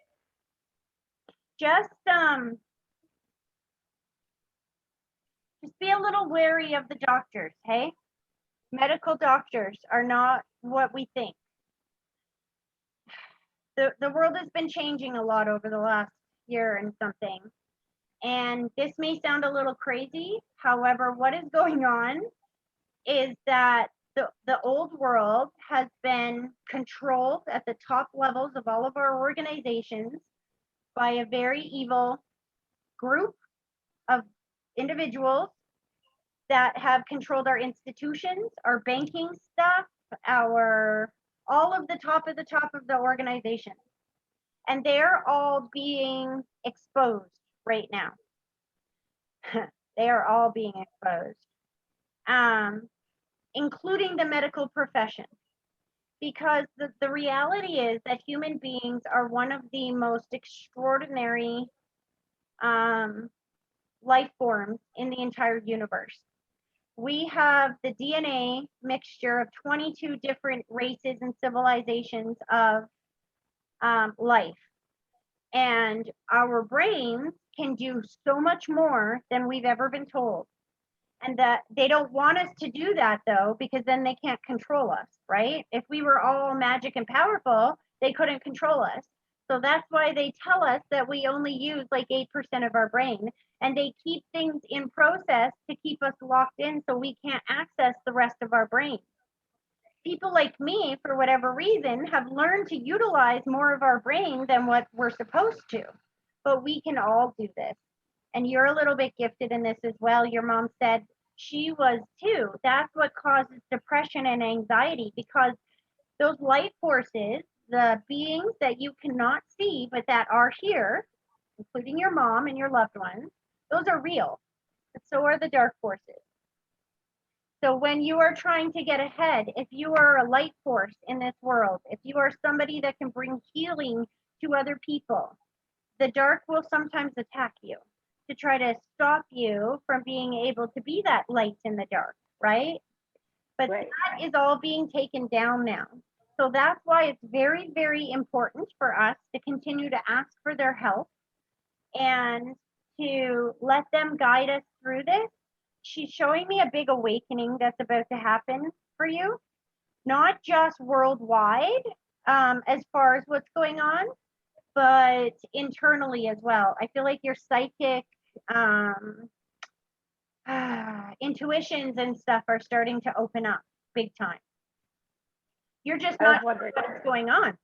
Just be a little wary of the doctors, hey? Medical doctors are not what we think. The world has been changing a lot over the last year and something. And this may sound a little crazy. However, what is going on is that the old world has been controlled at the top levels of all of our organizations by a very evil group of individuals that have controlled our institutions, our banking stuff, our all of the top of the organization. And they're all being exposed right now. They are all being exposed, including the medical profession. Because the reality is that human beings are one of the most extraordinary life forms in the entire universe. We have the DNA mixture of 22 different races and civilizations of life. And our brains can do so much more than we've ever been told. And that they don't want us to do that though, because then they can't control us, right? If we were all magic and powerful, they couldn't control us. So that's why they tell us that we only use like 8% of our brain, and they keep things in process to keep us locked in so we can't access the rest of our brain. People like me, for whatever reason, have learned to utilize more of our brain than what we're supposed to. But we can all do this. And you're a little bit gifted in this as well. Your mom said she was too. That's what causes depression and anxiety, because those life forces, the beings that you cannot see but that are here, including your mom and your loved ones, those are real. But so are the dark forces. So when you are trying to get ahead, if you are a light force in this world, if you are somebody that can bring healing to other people, the dark will sometimes attack you to try to stop you from being able to be that light in the dark, right? But Right. that is all being taken down now. So that's why it's very, very important for us to continue to ask for their help and to let them guide us through this. She's showing me a big awakening that's about to happen for you, not just worldwide, as far as what's going on, but internally as well. I feel like your psychic intuitions and stuff are starting to open up big time. You're just I was not wondering. what's going on.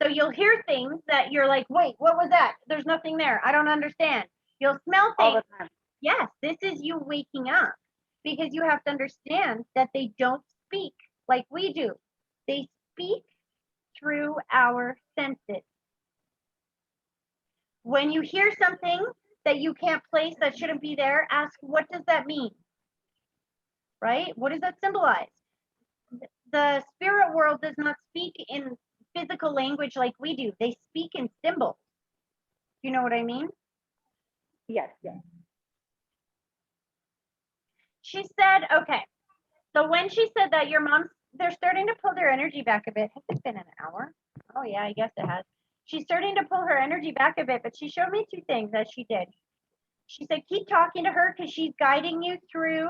So you'll hear things that you're like, wait, what was that? There's nothing there. I don't understand. You'll smell All things. the time. Yes, this is you waking up, because you have to understand that they don't speak like we do. They speak through our senses. When you hear something that you can't place, that shouldn't be there, ask, what does that mean? Right? What does that symbolize? The spirit world does not speak in physical language like we do. They speak in symbols. You know what I mean? Yes, yes. She said, okay. So when she said that, your mom's, they're starting to pull their energy back a bit. Has it been an hour? Oh yeah, I guess it has. She's starting to pull her energy back a bit, but she showed me two things that she did. She said, keep talking to her because she's guiding you through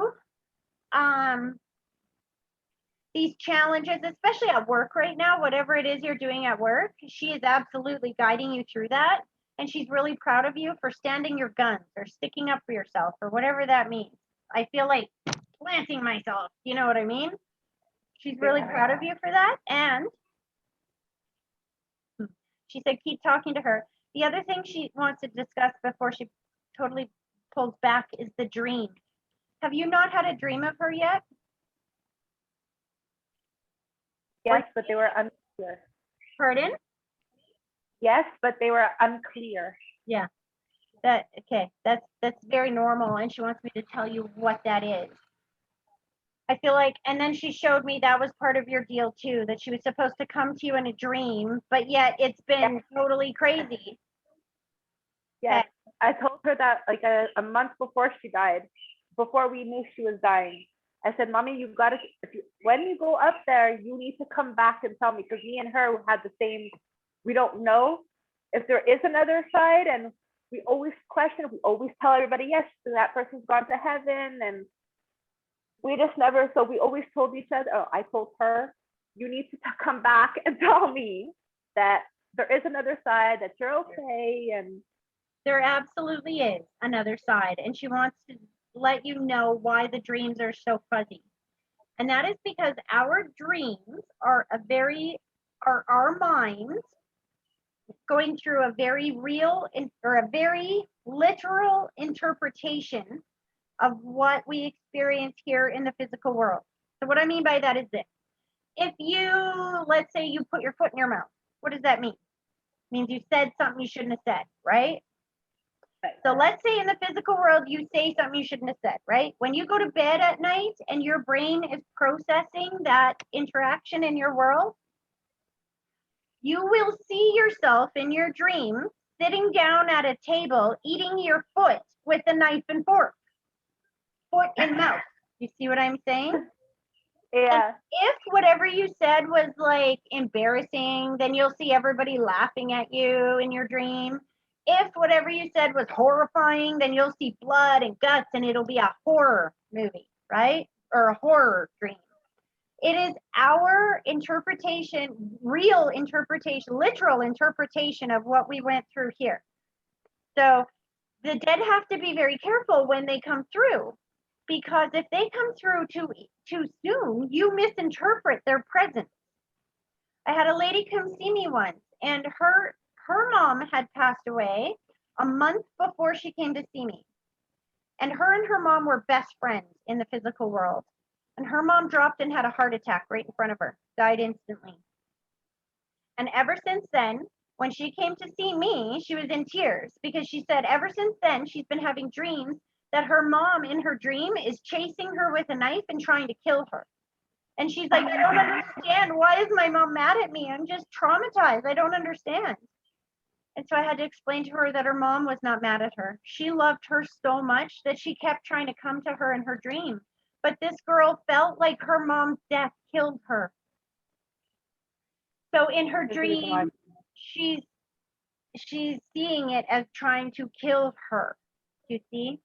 these challenges, especially at work right now, whatever it is you're doing at work. She is absolutely guiding you through that. And she's really proud of you for standing your guns or sticking up for yourself or whatever that means. I feel like planting myself. You know what I mean? She's really proud of you for that. And she said, keep talking to her. The other thing she wants to discuss before she totally pulls back is the dream. Have you not had a dream of her yet? Yes, but they were unclear. Pardon? Yes, but they were unclear. Yeah. Okay. That's very normal. And she wants me to tell you what that is. I feel like, and then she showed me that was part of your deal too, that she was supposed to come to you in a dream, but yet it's been totally crazy. Yes, Okay. I told her that like a month before she died, before we knew she was dying. I said, Mommy, you got to, when you go up there, you need to come back and tell me, because me and her had the same, we don't know if there is another side, and we always question, we always tell everybody, yes, that person's gone to heaven, and we just never, so we always told each other, I told her, you need to come back and tell me that there is another side, that you're okay, and There absolutely is another side, and she wants to let you know why the dreams are so fuzzy. And that is because our dreams are our minds going through a very real or a very literal interpretation of what we experience here in the physical world. So what I mean by that is this. If you, let's say you put your foot in your mouth, what does that mean? It means you said something you shouldn't have said, right? So let's say in the physical world, you say something you shouldn't have said, right? When you go to bed at night and your brain is processing that interaction in your world, you will see yourself in your dream sitting down at a table, eating your foot with a knife and fork, foot in mouth. You see what I'm saying? yeah. And if whatever you said was like embarrassing, then you'll see everybody laughing at you in your dream. If whatever you said was horrifying, then you'll see blood and guts and it'll be a horror movie, right? Or a horror dream. It is our interpretation, real interpretation, literal interpretation of what we went through here. So the dead have to be very careful when they come through, because if they come through too soon, you misinterpret their presence. I had a lady come see me once, and her mom had passed away a month before she came to see me. And her mom were best friends in the physical world. And her mom dropped and had a heart attack right in front of her, died instantly. And ever since then, when she came to see me, she was in tears because she said ever since then, she's been having dreams that her mom in her dream is chasing her with a knife and trying to kill her. And she's like, I don't understand. Why is my mom mad at me? I'm just traumatized. I don't understand. And so I had to explain to her that her mom was not mad at her. She loved her so much that she kept trying to come to her in her dream. But this girl felt like her mom's death killed her. So in her dream, she's seeing it as trying to kill her. You see?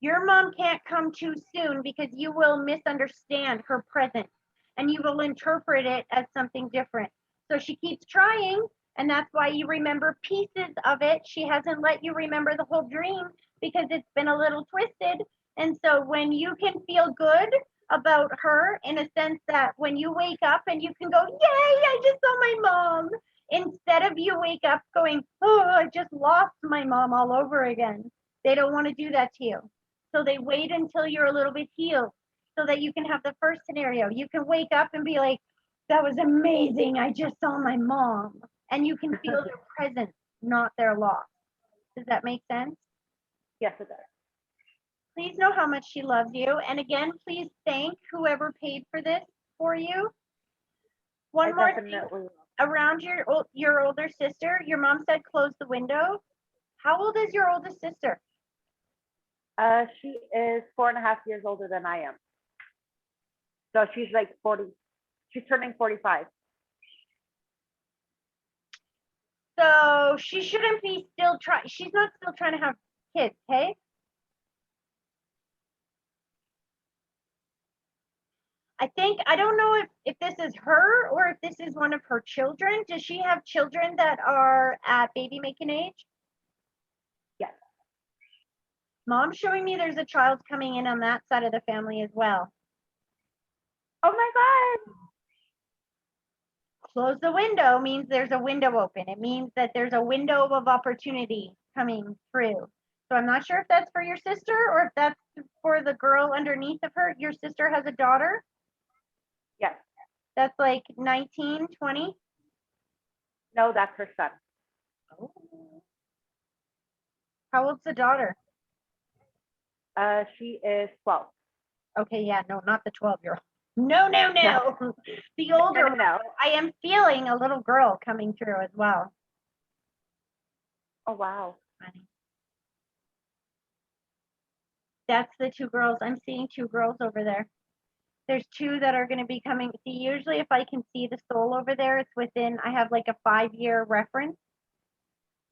Your mom can't come too soon because you will misunderstand her presence and you will interpret it as something different. So she keeps trying, and that's why you remember pieces of it. She hasn't let you remember the whole dream because it's been a little twisted. And so when you can feel good about her in a sense that when you wake up and you can go, yay, I just saw my mom, instead of you wake up going, oh, I just lost my mom all over again. They don't want to do that to you. So they wait until you're a little bit healed so that you can have the first scenario. You can wake up and be like, that was amazing. I just saw my mom. And you can feel their presence, not their loss. Does that make sense? Yes, it does. Please know how much she loves you. And again, please thank whoever paid for this for you. One more thing around your older sister. Your mom said close the window. How old is your oldest sister? She is 4.5 years older than I am. So she's like 40. She's turning 45. So she shouldn't be still trying. She's not still trying to have kids, hey? I think, I don't know if this is her or if this is one of her children. Does she have children that are at baby making age? Yes. Mom's showing me there's a child coming in on that side of the family as well. Oh my God. Close the window means there's a window open. It means that there's a window of opportunity coming through. So I'm not sure if that's for your sister or if that's for the girl underneath of her. Your sister has a daughter? Yes. That's like 19, 20? No, that's her son. Oh. How old's the daughter? She is 12. Okay, yeah, no, not the 12-year-old. No. The older one. No. I am feeling a little girl coming through as well. Oh, wow. Funny. That's the two girls. I'm seeing two girls over there. There's two that are going to be coming. See, usually if I can see the soul over there, it's within, I have like a 5-year reference.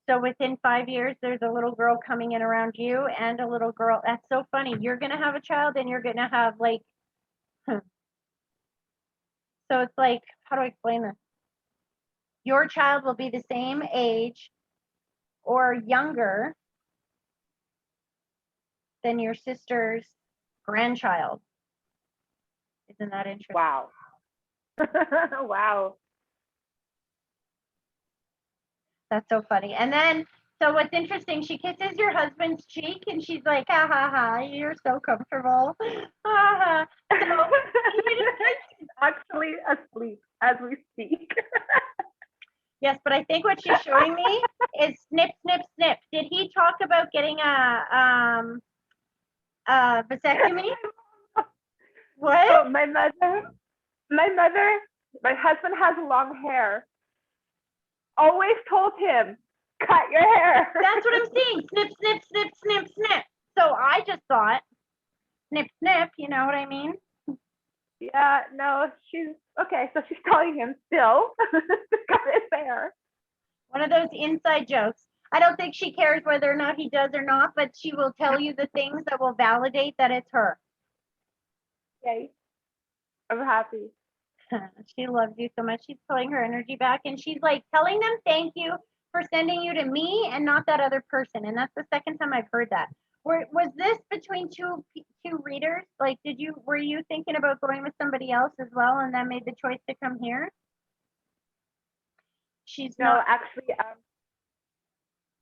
So within 5 years, there's a little girl coming in around you and a little girl. That's so funny. You're going to have a child and you're going to have like, so it's like, how do I explain this? Your child will be the same age or younger than your sister's grandchild. Isn't that interesting? Wow. Wow. That's so funny. And then, so what's interesting, she kisses your husband's cheek and she's like, ha ha ha, you're so comfortable. Ha ha. So, She's actually asleep as we speak. yes, but I think what she's showing me is snip, snip, snip. Did he talk about getting a vasectomy? What? So my husband has long hair. Always told him, cut your hair. That's what I'm seeing. Snip, snip, snip, snip, snip. So I just thought, snip, snip, you know what I mean? Yeah, no, she's okay. So she's telling him still to cut his hair. One of those inside jokes. I don't think she cares whether or not he does or not, but she will tell you the things that will validate that it's her. Yay. I'm happy. She loves you so much. She's pulling her energy back and she's like telling them thank you for sending you to me and not that other person. And that's the second time I've heard that. Was this between two readers? Like, were you thinking about going with somebody else as well and then made the choice to come here? She's not actually,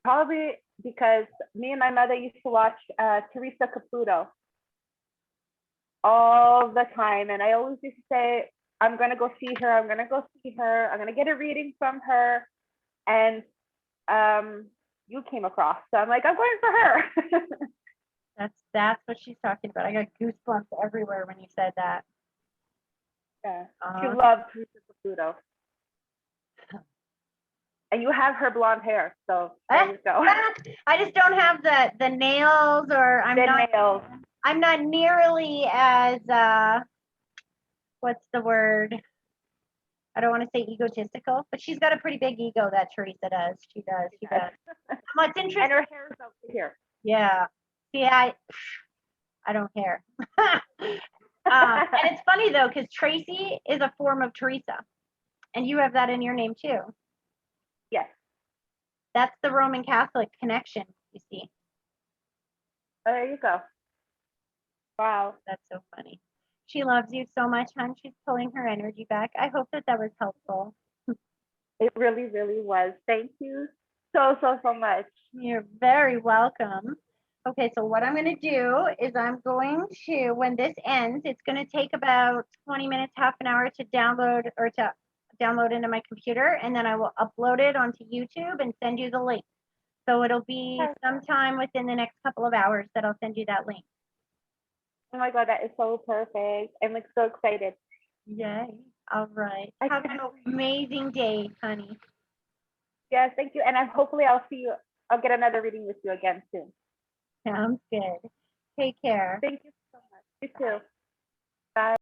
probably because me and my mother used to watch Teresa Caputo all the time, and I always used to say, I'm gonna go see her. I'm gonna go see her. I'm gonna get a reading from her, and you came across, so I'm like, I'm going for her. That's what she's talking about. I got goosebumps everywhere when you said that. Yeah, she loves Teresa Caputo. And you have her blonde hair, so there you go. I just don't have the nails, or I'm not nearly as what's the word? I don't want to say egotistical, but she's got a pretty big ego, that Teresa does. She does. What's interesting? And her hair is over here. Yeah. Yeah, I don't care. And it's funny though, because Tracy is a form of Teresa, and you have that in your name too. Yes. That's the Roman Catholic connection, you see. Oh, there you go. Wow. That's so funny. She loves you so much, hon. She's pulling her energy back. I hope that was helpful. It really, really was. Thank you so, so, so much. You're very welcome. Okay, so what I'm going to do is I'm going to, when this ends, it's going to take about 20 minutes, half an hour to download into my computer, and then I will upload it onto YouTube and send you the link. So it'll be Okay. sometime within the next couple of hours that I'll send you that link. Oh my God, that is so perfect. I'm like so excited. Yay. All right. I Have an can't wait. amazing day, honey. Yes, thank you. And hopefully I'll see you. I'll get another reading with you again soon. Sounds good. Take care. Thank you so much. You too.